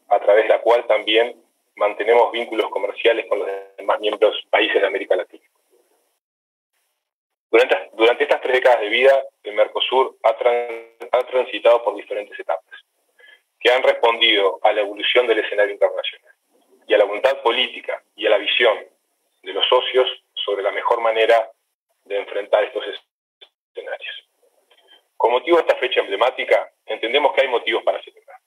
a través de la cual también mantenemos vínculos comerciales con los demás países de América Latina. Durante estas 3 décadas de vida, el Mercosur ha transitado por diferentes etapas, que han respondido a la evolución del escenario internacional y a la voluntad política y a la visión de los socios sobre la mejor manera de enfrentar estos escenarios. Con motivo de esta fecha emblemática, entendemos que hay motivos para celebrar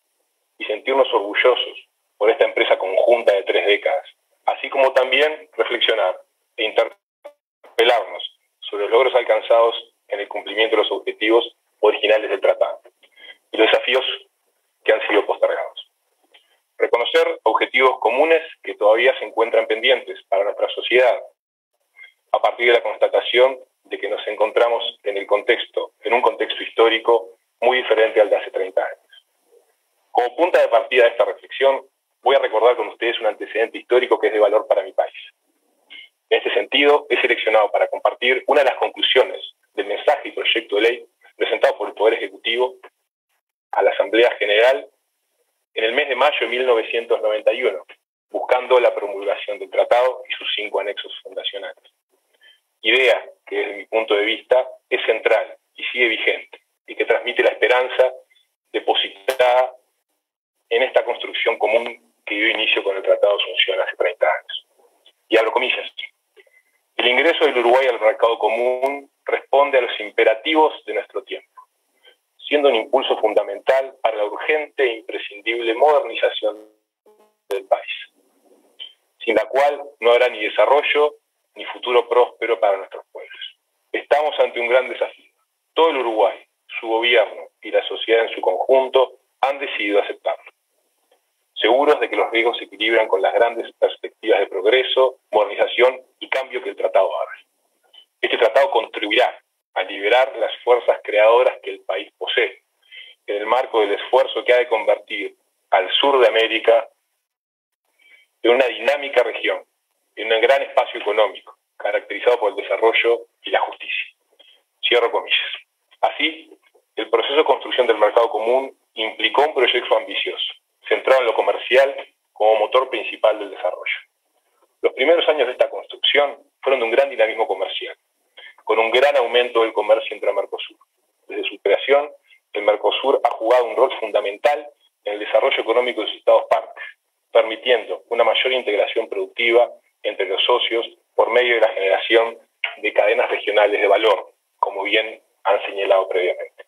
y sentirnos orgullosos por esta empresa conjunta de 3 décadas, así como también reflexionar e interpelarnos sobre los logros alcanzados en el cumplimiento de los objetivos originales del tratado y los desafíos que han sido postergados. Reconocer objetivos comunes que todavía se encuentran pendientes para nuestra sociedad, a partir de la constatación de que nos encontramos en un contexto histórico muy diferente al de hace 30 años. Como punta de partida de esta reflexión, voy a recordar con ustedes un antecedente histórico que es de valor para mi país. En este sentido, he seleccionado para compartir una de las conclusiones del mensaje y proyecto de ley presentado por el Poder Ejecutivo a la Asamblea General en el mes de mayo de 1991, buscando la promulgación del tratado y sus 5 anexos fundacionales. Idea que desde mi punto de vista es central y sigue vigente, y que transmite la esperanza depositada en esta construcción común que dio inicio con el Tratado de Asunción hace 30 años. Y abro comillas. El ingreso del Uruguay al mercado común responde a los imperativos de nuestro tiempo, siendo un impulso fundamental para la urgente e imprescindible modernización del país, sin la cual no habrá ni desarrollo ni futuro próspero para nuestros pueblos. Estamos ante un gran desafío. Todo el Uruguay, su gobierno y la sociedad en su conjunto han decidido aceptarlo, seguros de que los riesgos se equilibran con las grandes perspectivas de progreso, modernización y cambio que el tratado abre. Este tratado contribuirá a liberar las fuerzas creadoras que el país posee, en el marco del esfuerzo que ha de convertir al sur de América en una dinámica región, en un gran espacio económico, caracterizado por el desarrollo y la justicia. Cierro comillas. Así, el proceso de construcción del mercado común implicó un proyecto ambicioso, centrado en lo comercial como motor principal del desarrollo. Los primeros años de esta construcción fueron de un gran dinamismo comercial, con un gran aumento del comercio entre Mercosur. Desde su creación, el Mercosur ha jugado un rol fundamental en el desarrollo económico de sus estados partes, permitiendo una mayor integración productiva entre los socios por medio de la generación de cadenas regionales de valor, como bien han señalado previamente.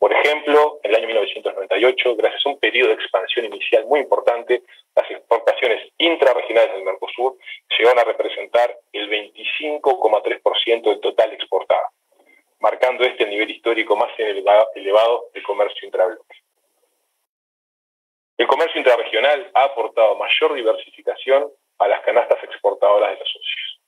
Por ejemplo, en el año 1998, gracias a un periodo de expansión inicial muy importante, las exportaciones intrarregionales del Mercosur llegaron a representar el 25,3% del total exportado, marcando este el nivel histórico más elevado de comercio intrabloque. El comercio intrarregional ha aportado mayor diversificación a las canastas exportadoras de los socios,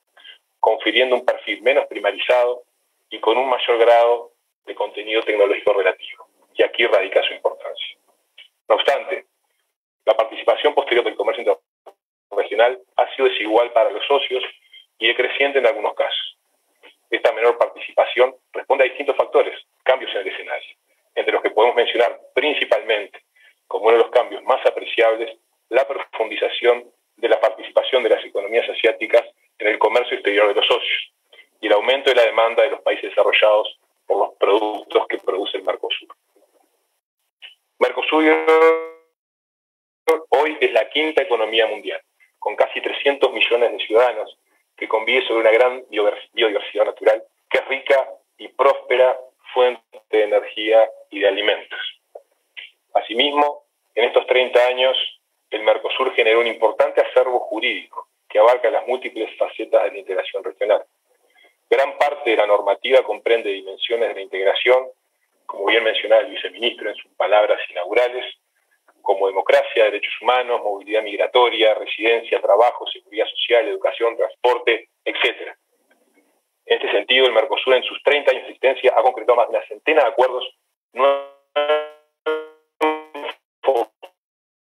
confiriendo un perfil menos primarizado y con un mayor grado de contenido tecnológico relativo, y aquí radica su importancia. No obstante, la participación posterior del comercio interregional ha sido desigual para los socios y decreciente en algunos casos. Esta menor participación responde a distintos factores, cambios en el escenario, entre los que podemos mencionar principalmente, como uno de los cambios más apreciables, la profundización de la participación de las economías asiáticas en el comercio exterior de los socios y el aumento de la demanda de los países desarrollados por los productos que produce el Mercosur. Mercosur hoy es la quinta economía mundial, con casi 300 millones de ciudadanos, que convive sobre una gran biodiversidad natural, que es rica y próspera fuente de energía y de alimentos. Asimismo, en estos 30 años, el Mercosur generó un importante acervo jurídico que abarca las múltiples facetas de la integración regional. Gran parte de la normativa comprende dimensiones de la integración, como bien mencionaba el viceministro en sus palabras inaugurales, como democracia, derechos humanos, movilidad migratoria, residencia, trabajo, seguridad social, educación, transporte, etc. En este sentido, el Mercosur en sus 30 años de existencia ha concretado más de una centena de acuerdos no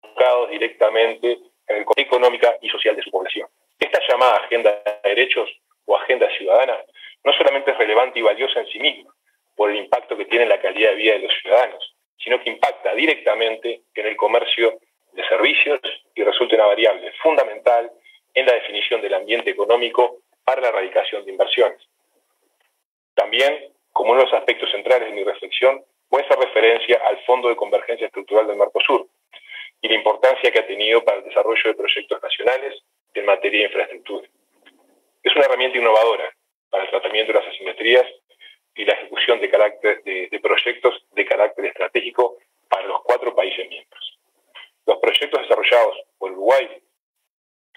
enfocados directamente en el contexto económica y social de su población. Esta llamada agenda de derechos o agenda ciudadana no solamente es relevante y valiosa en sí misma por el impacto que tiene en la calidad de vida de los ciudadanos, sino que impacta directamente en el comercio de servicios y resulta una variable fundamental en la definición del ambiente económico para la erradicación de inversiones. También, como uno de los aspectos centrales de mi reflexión, voy a hacer referencia al Fondo de Convergencia Estructural del Mercosur y la importancia que ha tenido para el desarrollo de proyectos nacionales en materia de infraestructura. Es una herramienta innovadora para el tratamiento de las asimetrías y la ejecución de proyectos de carácter estratégico para los 4 países miembros. Los proyectos desarrollados por Uruguay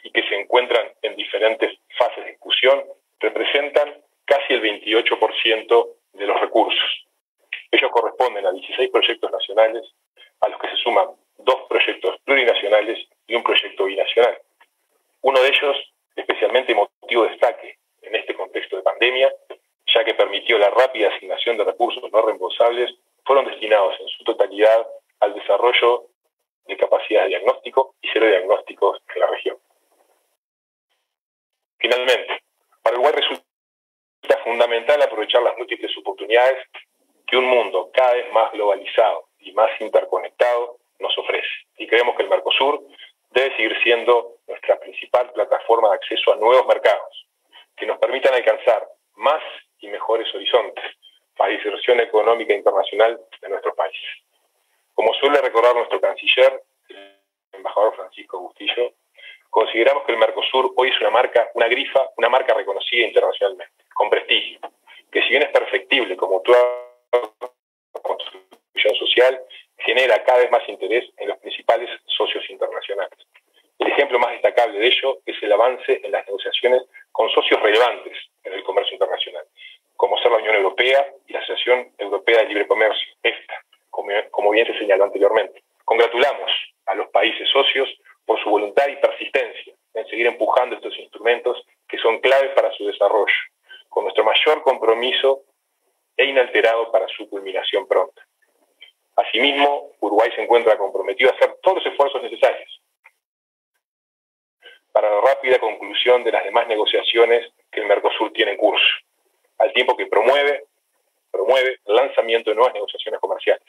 y que se encuentran en diferentes fases de ejecución representan casi el 28% de los recursos. Ellos corresponden a 16 proyectos nacionales, a los que se suman 2 proyectos plurinacionales y un proyecto binacional. Uno de ellos, especialmente motivo de destaque en este contexto de pandemia, ya que permitió la rápida asignación de recursos no reembolsables, fueron destinados en su totalidad al desarrollo de capacidades de diagnóstico y serodiagnósticos en la región. Finalmente, para Uruguay resulta fundamental aprovechar las múltiples oportunidades que un mundo cada vez más globalizado y más interconectado nos ofrece. Y creemos que el Mercosur debe seguir siendo nuestra principal plataforma de acceso a nuevos mercados, que nos permitan alcanzar más y mejores horizontes para la inserción económica internacional de nuestros países. Como suele recordar nuestro canciller, el embajador Francisco Bustillo, consideramos que el Mercosur hoy es una marca reconocida internacionalmente, con prestigio, que si bien es perfectible como toda construcción social, genera cada vez más interés en los principales socios internacionales. El ejemplo más destacable de ello es el avance en las negociaciones con socios relevantes en el comercio internacional, como ser la Unión Europea y la Asociación Europea de Libre Comercio, EFTA, como bien se señaló anteriormente. Congratulamos a los países socios por su voluntad y persistencia en seguir empujando estos instrumentos que son claves para su desarrollo, con nuestro mayor compromiso e inalterado para su culminación pronta. Asimismo, Uruguay se encuentra comprometido a hacer todos los esfuerzos necesarios para la rápida conclusión de las demás negociaciones que el Mercosur tiene en curso, al tiempo que promueve el lanzamiento de nuevas negociaciones comerciales,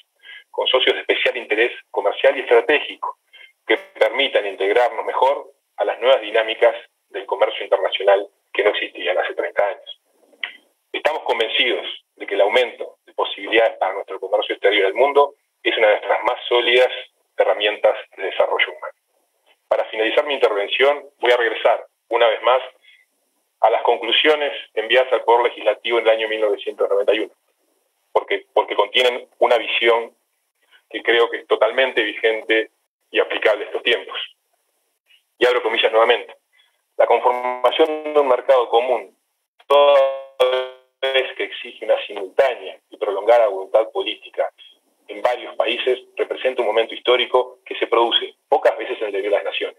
con socios de especial interés comercial y estratégico, que permitan integrarnos mejor a las nuevas dinámicas del comercio internacional que no existían hace 30 años. Estamos convencidos de que el aumento de posibilidades para nuestro comercio exterior del mundo es una de nuestras más sólidas herramientas de desarrollo humano. Para finalizar mi intervención, voy a regresar una vez más a las conclusiones enviadas al Poder Legislativo en el año 1991, porque contienen una visión que creo que es totalmente vigente y aplicable a estos tiempos. Y abro comillas nuevamente. La conformación de un mercado común, toda vez que exige una simultánea y prolongada voluntad política en varios países, representa un momento histórico que se produce pocas veces en el devenir de las naciones.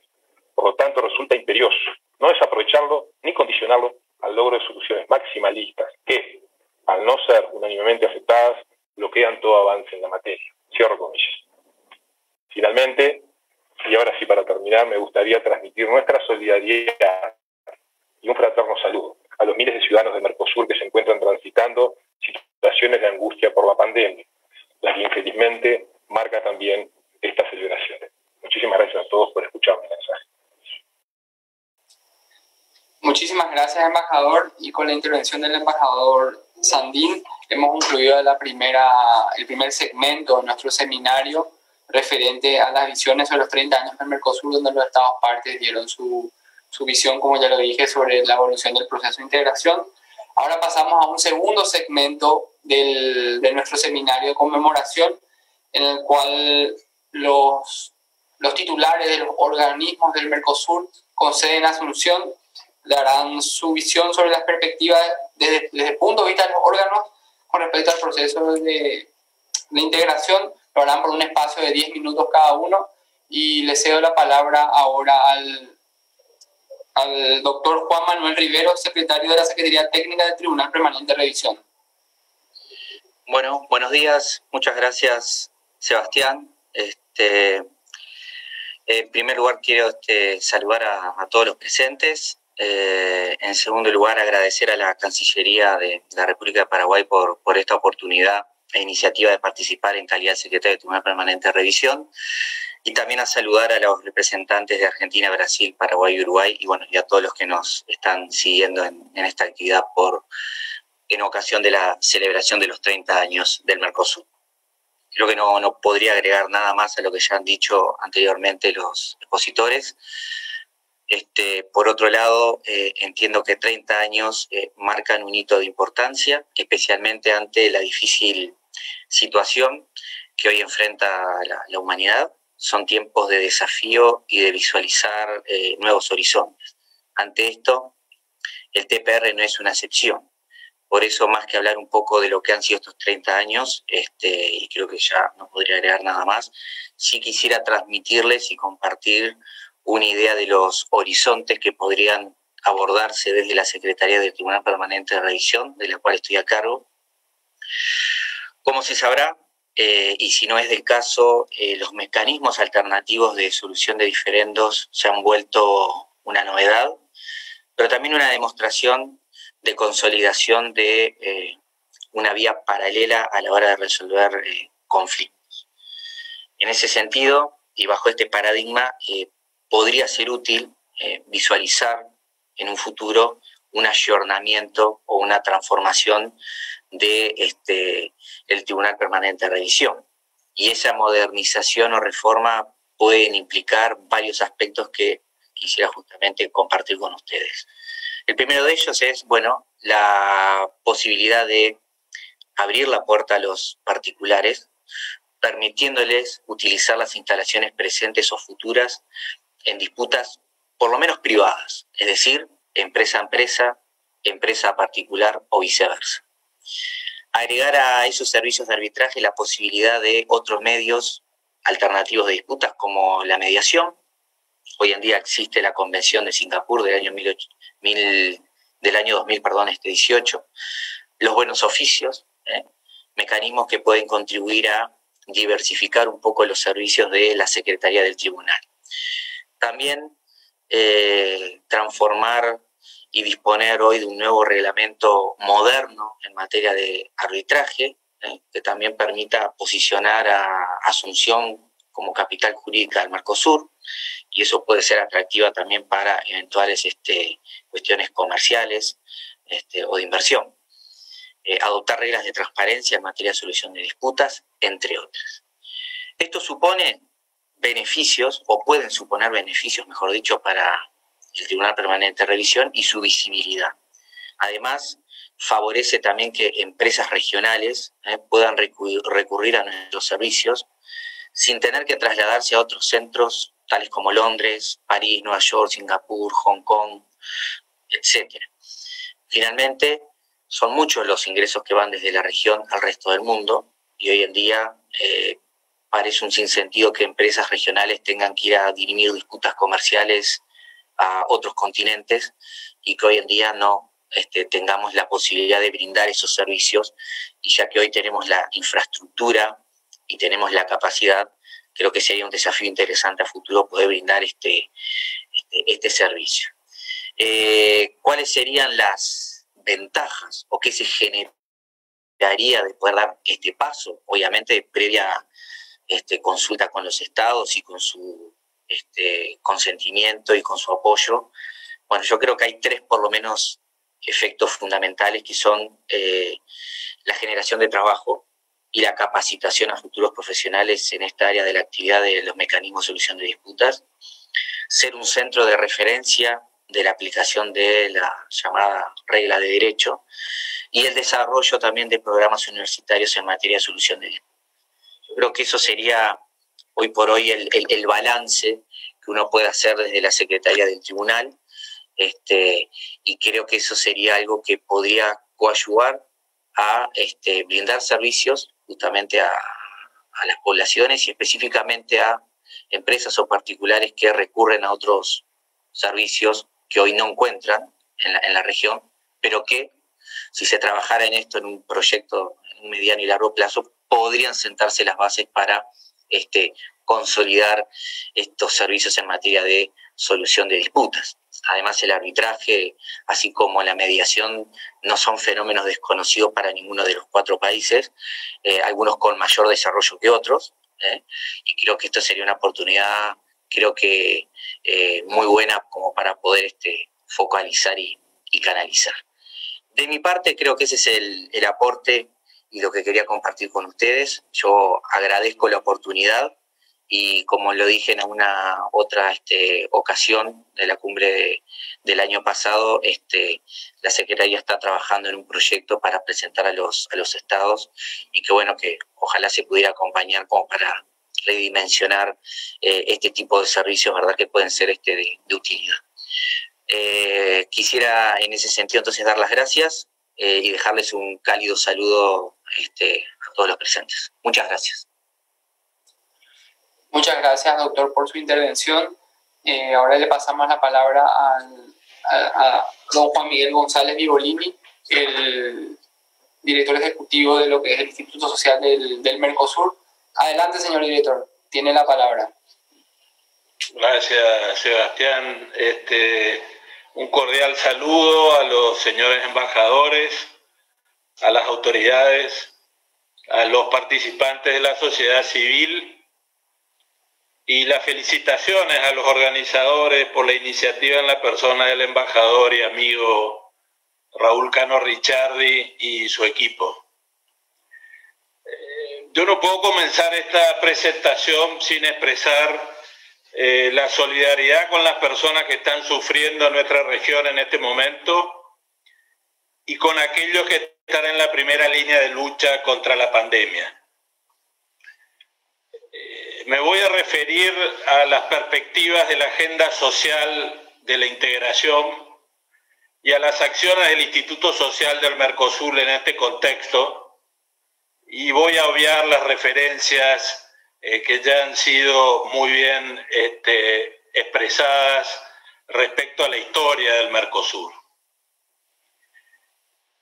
Por lo tanto, resulta imperioso no desaprovecharlo ni condicionarlo al logro de soluciones maximalistas que, al no ser unánimemente aceptadas, bloquean todo avance en la materia. Cierro comillas. Finalmente, y ahora sí para terminar, me gustaría transmitir nuestra solidaridad y un fraterno saludo a los miles de ciudadanos de Mercosur que se encuentran transitando situaciones de angustia por la pandemia, la que infelizmente marca también estas celebraciones. Muchísimas gracias a todos por escuchar mi mensaje. Muchísimas gracias, embajador, y con la intervención del embajador Sandín hemos concluido el primer segmento de nuestro seminario referente a las visiones sobre los 30 años del Mercosur, donde los Estados partes dieron su visión, como ya lo dije, sobre la evolución del proceso de integración. Ahora pasamos a un segundo segmento de nuestro seminario de conmemoración, en el cual los titulares de los organismos del Mercosur con sede en Asunción darán su visión sobre las perspectivas desde el punto de vista de los órganos con respecto al proceso de integración. Lo harán por un espacio de 10 minutos cada uno, y le cedo la palabra ahora al doctor Juan Manuel Rivero, secretario de la Secretaría Técnica del Tribunal Permanente de Revisión. Bueno, buenos días, muchas gracias, Sebastián. En primer lugar quiero saludar a todos los presentes. En segundo lugar, agradecer a la Cancillería de la República de Paraguay por esta oportunidad e iniciativa de participar en calidad de secretario del Tribunal Permanente de Revisión, y también a saludar a los representantes de Argentina, Brasil, Paraguay y Uruguay, y a todos los que nos están siguiendo en esta actividad en ocasión de la celebración de los 30 años del Mercosur. Creo que no podría agregar nada más a lo que ya han dicho anteriormente los expositores. Por otro lado, entiendo que 30 años marcan un hito de importancia, especialmente ante la difícil situación que hoy enfrenta la humanidad. Son tiempos de desafío y de visualizar nuevos horizontes. Ante esto, el TPR no es una excepción. Por eso, más que hablar un poco de lo que han sido estos 30 años, y creo que ya no podría agregar nada más, sí quisiera transmitirles y compartir una idea de los horizontes que podrían abordarse desde la Secretaría del Tribunal Permanente de Revisión, de la cual estoy a cargo. Como se sabrá, y si no es del caso, los mecanismos alternativos de solución de diferendos se han vuelto una novedad, pero también una demostración de consolidación de una vía paralela a la hora de resolver conflictos. En ese sentido, y bajo este paradigma, podría ser útil visualizar en un futuro un ayornamiento o una transformación de el Tribunal Permanente de Revisión. Y esa modernización o reforma pueden implicar varios aspectos que quisiera justamente compartir con ustedes. El primero de ellos es, la posibilidad de abrir la puerta a los particulares, permitiéndoles utilizar las instalaciones presentes o futuras en disputas por lo menos privadas, es decir, empresa a empresa, empresa a particular o viceversa. Agregar a esos servicios de arbitraje la posibilidad de otros medios alternativos de disputas como la mediación. Hoy en día existe la Convención de Singapur del año 2018, los buenos oficios, mecanismos que pueden contribuir a diversificar un poco los servicios de la Secretaría del Tribunal. También transformar y disponer hoy de un nuevo reglamento moderno en materia de arbitraje, que también permita posicionar a Asunción como capital jurídica del Mercosur, y eso puede ser atractiva también para eventuales cuestiones comerciales o de inversión. Adoptar reglas de transparencia en materia de solución de disputas, entre otras. Esto supone beneficios, o pueden suponer beneficios, mejor dicho, para el Tribunal Permanente de Revisión y su visibilidad. Además, favorece también que empresas regionales puedan recurrir a nuestros servicios sin tener que trasladarse a otros centros, tales como Londres, París, Nueva York, Singapur, Hong Kong, etc. Finalmente, son muchos los ingresos que van desde la región al resto del mundo, y hoy en día parece un sinsentido que empresas regionales tengan que ir a dirimir disputas comerciales a otros continentes y que hoy en día no tengamos la posibilidad de brindar esos servicios, y ya que hoy tenemos la infraestructura y tenemos la capacidad, creo que sería un desafío interesante a futuro poder brindar este servicio. ¿Cuáles serían las ventajas o qué se generaría de poder dar este paso? Obviamente, previa consulta con los estados y con su consentimiento y con su apoyo. Bueno, yo creo que hay tres, por lo menos, efectos fundamentales, que son la generación de trabajo y la capacitación a futuros profesionales en esta área de la actividad de los mecanismos de solución de disputas, ser un centro de referencia de la aplicación de la llamada regla de derecho, y el desarrollo también de programas universitarios en materia de solución de disputas. Yo creo que eso sería hoy por hoy el balance que uno puede hacer desde la Secretaría del Tribunal, y creo que eso sería algo que podría coadyuvar a brindar servicios justamente a las poblaciones y específicamente a empresas o particulares que recurren a otros servicios que hoy no encuentran en la región, pero que si se trabajara en esto en un proyecto en un mediano y largo plazo, podrían sentarse las bases para consolidar estos servicios en materia de solución de disputas. Además, el arbitraje, así como la mediación, no son fenómenos desconocidos para ninguno de los 4 países, algunos con mayor desarrollo que otros, y creo que esto sería una oportunidad, creo que muy buena como para poder focalizar y canalizar. De mi parte, creo que ese es el aporte y lo que quería compartir con ustedes. Yo agradezco la oportunidad y, como lo dije en una otra ocasión de la cumbre del año pasado, la Secretaría está trabajando en un proyecto para presentar a los estados, y que bueno, que ojalá se pudiera acompañar como para redimensionar este tipo de servicios, ¿verdad?, que pueden ser de utilidad. Quisiera en ese sentido entonces dar las gracias y dejarles un cálido saludo a todos los presentes. Muchas gracias. Muchas gracias, doctor, por su intervención. Ahora le pasamos la palabra a don Juan Miguel González Vivolini, el director ejecutivo de lo que es el Instituto Social del Mercosur. Adelante, señor director, tiene la palabra. Gracias, Sebastián. Un cordial saludo a los señores embajadores, a las autoridades, a los participantes de la sociedad civil, y las felicitaciones a los organizadores por la iniciativa en la persona del embajador y amigo Raúl Cano Ricciardi y su equipo. Yo no puedo comenzar esta presentación sin expresar la solidaridad con las personas que están sufriendo en nuestra región en este momento y con aquellos que están en la primera línea de lucha contra la pandemia. Me voy a referir a las perspectivas de la agenda social de la integración y a las acciones del Instituto Social del Mercosur en este contexto, y voy a obviar las referencias que ya han sido muy bien expresadas respecto a la historia del Mercosur.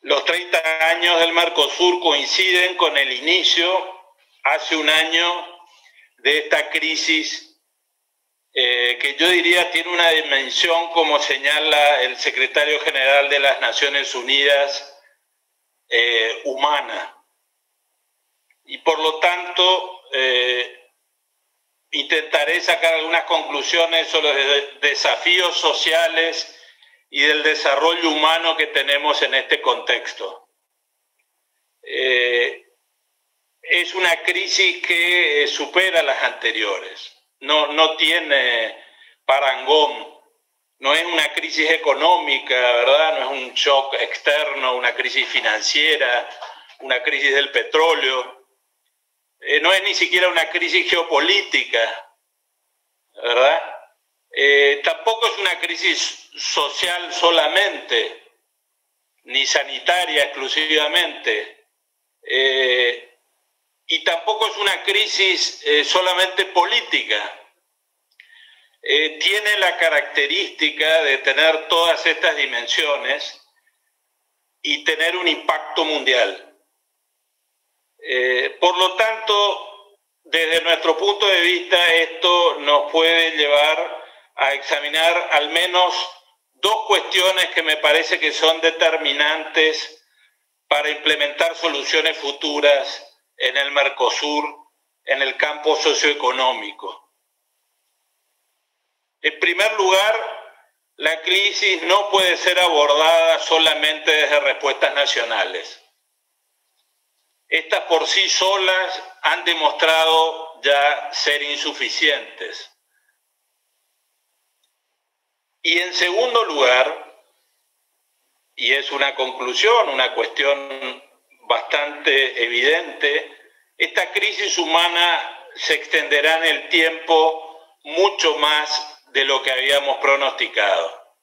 Los 30 años del Mercosur coinciden con el inicio, hace un año, de esta crisis que yo diría tiene una dimensión, como señala el secretario general de las Naciones Unidas, humana. Y por lo tanto, intentaré sacar algunas conclusiones sobre los desafíos sociales y del desarrollo humano que tenemos en este contexto. Es una crisis que supera las anteriores. no tiene parangón. No es una crisis económica, ¿verdad? No es un shock externo, una crisis financiera, una crisis del petróleo. No es ni siquiera una crisis geopolítica, ¿verdad? Tampoco es una crisis social solamente, ni sanitaria exclusivamente, y tampoco es una crisis solamente política. Tiene la característica de tener todas estas dimensiones y tener un impacto mundial. Por lo tanto, desde nuestro punto de vista, esto nos puede llevar a examinar al menos dos cuestiones que me parece que son determinantes para implementar soluciones futuras en el Mercosur, en el campo socioeconómico. En primer lugar, la crisis no puede ser abordada solamente desde respuestas nacionales. Estas por sí solas han demostrado ya ser insuficientes. Y en segundo lugar, y es una conclusión, una cuestión bastante evidente, esta crisis humana se extenderá en el tiempo mucho más de lo que habíamos pronosticado.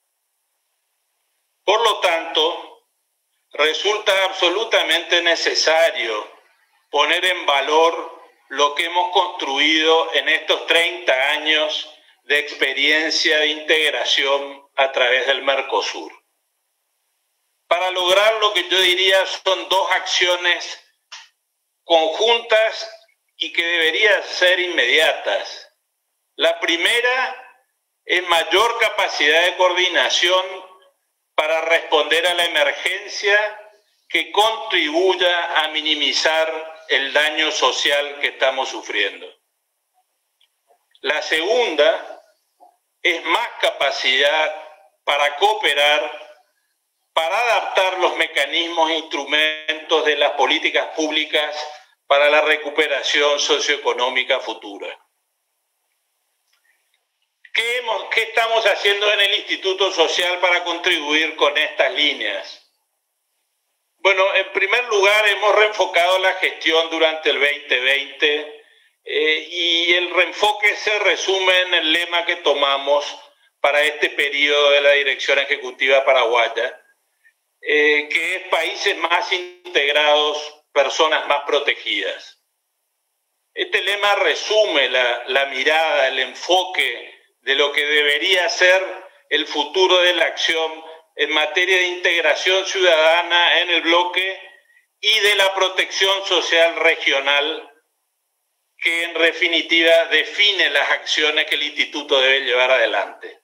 Por lo tanto, resulta absolutamente necesario poner en valor lo que hemos construido en estos 30 años de experiencia de integración a través del Mercosur. Para lograr lo que yo diría son dos acciones conjuntas y que deberían ser inmediatas. La primera es mayor capacidad de coordinación para responder a la emergencia que contribuya a minimizar el daño social que estamos sufriendo. La segunda es más capacidad para cooperar, para adaptar los mecanismos e instrumentos de las políticas públicas para la recuperación socioeconómica futura. ¿Qué estamos haciendo en el Instituto Social para contribuir con estas líneas? Bueno, en primer lugar hemos reenfocado la gestión durante el 2020 y el reenfoque se resume en el lema que tomamos para este periodo de la Dirección Ejecutiva Paraguaya, que es países más integrados, personas más protegidas. Este lema resume la mirada, el enfoque de lo que debería ser el futuro de la acción en materia de integración ciudadana en el bloque y de la protección social regional, que en definitiva define las acciones que el Instituto debe llevar adelante.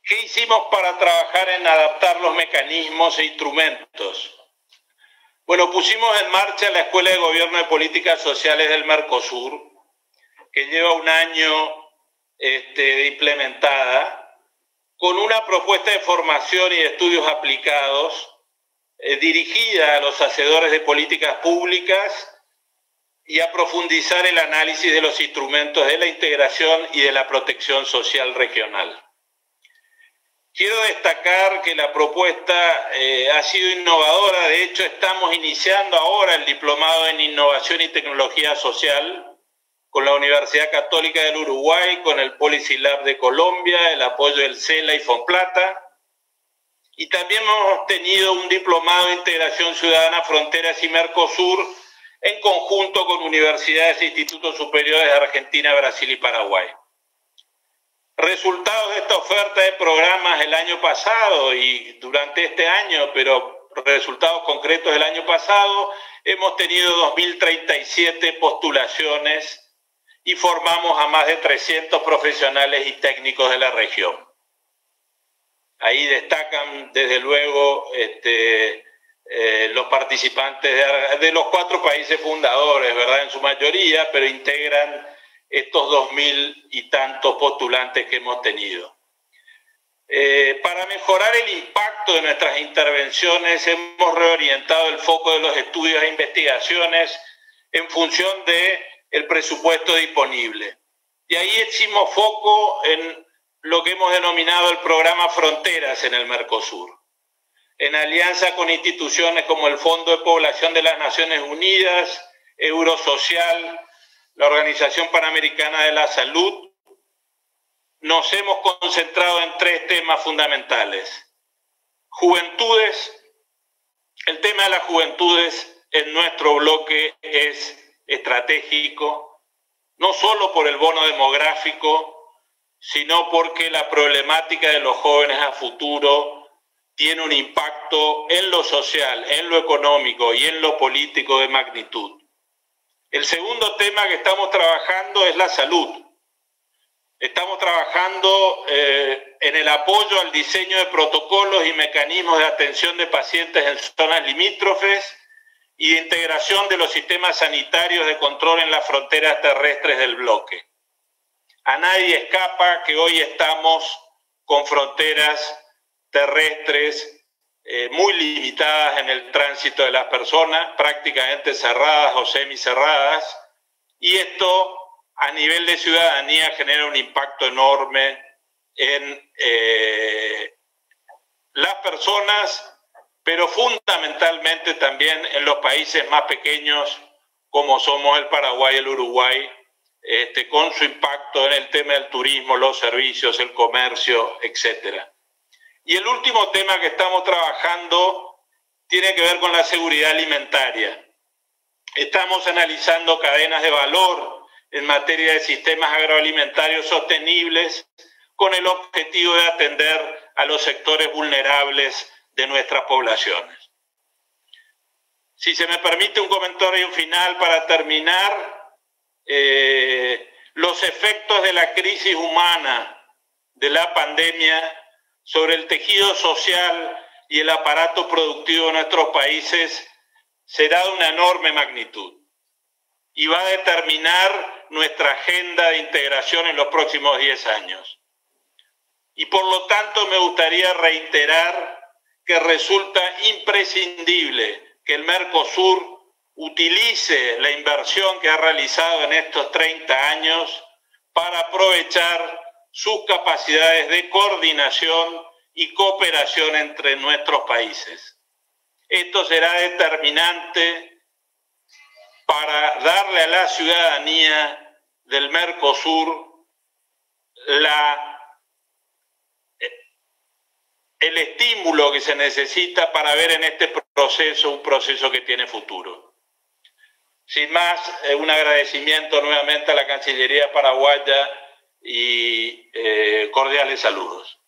¿Qué hicimos para trabajar en adaptar los mecanismos e instrumentos? Bueno, pusimos en marcha la Escuela de Gobierno de Políticas Sociales del Mercosur, que lleva un año implementada, con una propuesta de formación y de estudios aplicados dirigida a los hacedores de políticas públicas y a profundizar el análisis de los instrumentos de la integración y de la protección social regional. Quiero destacar que la propuesta ha sido innovadora. De hecho, estamos iniciando ahora el Diplomado en Innovación y Tecnología Social con la Universidad Católica del Uruguay, con el Policy Lab de Colombia, el apoyo del CELA y Fonplata. Y también hemos tenido un Diplomado de Integración Ciudadana, Fronteras y Mercosur en conjunto con universidades e institutos superiores de Argentina, Brasil y Paraguay. Resultados de esta oferta de programas el año pasado y durante este año, pero resultados concretos del año pasado, hemos tenido 2.037 postulaciones y formamos a más de 300 profesionales y técnicos de la región. Ahí destacan desde luego los participantes de los 4 países fundadores, ¿verdad? En su mayoría, pero integran estos 2.000 y tantos postulantes que hemos tenido. Para mejorar el impacto de nuestras intervenciones hemos reorientado el foco de los estudios e investigaciones en función de el presupuesto disponible. Y ahí hicimos foco en lo que hemos denominado el programa Fronteras en el Mercosur, en alianza con instituciones como el Fondo de Población de las Naciones Unidas, Eurosocial, la Organización Panamericana de la Salud. Nos hemos concentrado en 3 temas fundamentales. Juventudes. El tema de las juventudes en nuestro bloque es estratégico, no solo por el bono demográfico, sino porque la problemática de los jóvenes a futuro tiene un impacto en lo social, en lo económico y en lo político de magnitud. El segundo tema que estamos trabajando es la salud. Estamos trabajando en el apoyo al diseño de protocolos y mecanismos de atención de pacientes en zonas limítrofes y de integración de los sistemas sanitarios de control en las fronteras terrestres del bloque. A nadie escapa que hoy estamos con fronteras terrestres muy limitadas en el tránsito de las personas, prácticamente cerradas o semicerradas, y esto a nivel de ciudadanía genera un impacto enorme en las personas, pero fundamentalmente también en los países más pequeños como somos el Paraguay y el Uruguay, con su impacto en el tema del turismo, los servicios, el comercio, etc. Y el último tema que estamos trabajando tiene que ver con la seguridad alimentaria. Estamos analizando cadenas de valor en materia de sistemas agroalimentarios sostenibles con el objetivo de atender a los sectores vulnerables de nuestras poblaciones. Si se me permite un comentario final para terminar, los efectos de la crisis humana de la pandemia sobre el tejido social y el aparato productivo de nuestros países será de una enorme magnitud y va a determinar nuestra agenda de integración en los próximos 10 años. Y por lo tanto me gustaría reiterar que resulta imprescindible que el Mercosur utilice la inversión que ha realizado en estos 30 años para aprovechar sus capacidades de coordinación y cooperación entre nuestros países. Esto será determinante para darle a la ciudadanía del Mercosur el estímulo que se necesita para ver en este proceso un proceso que tiene futuro. Sin más, un agradecimiento nuevamente a la Cancillería paraguaya y cordiales saludos.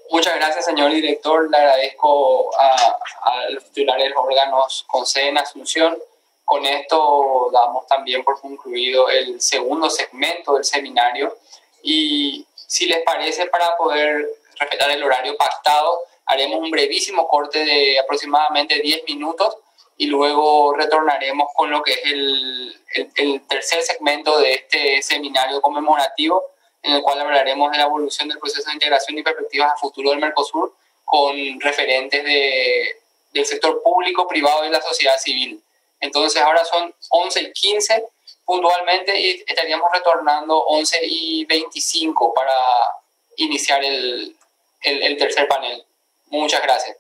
Muchas gracias, señor director. Le agradezco a los titulares de los órganos con sede en Asunción. Con esto damos también por concluido el segundo segmento del seminario. Y si les parece, para poder respetar el horario pactado, haremos un brevísimo corte de aproximadamente 10 minutos y luego retornaremos con lo que es el tercer segmento de este seminario conmemorativo, en el cual hablaremos de la evolución del proceso de integración y perspectivas a futuro del Mercosur con referentes del sector público, privado y la sociedad civil. Entonces ahora son 11:15 puntualmente y estaríamos retornando 11:25 para iniciar el tercer panel. Muchas gracias.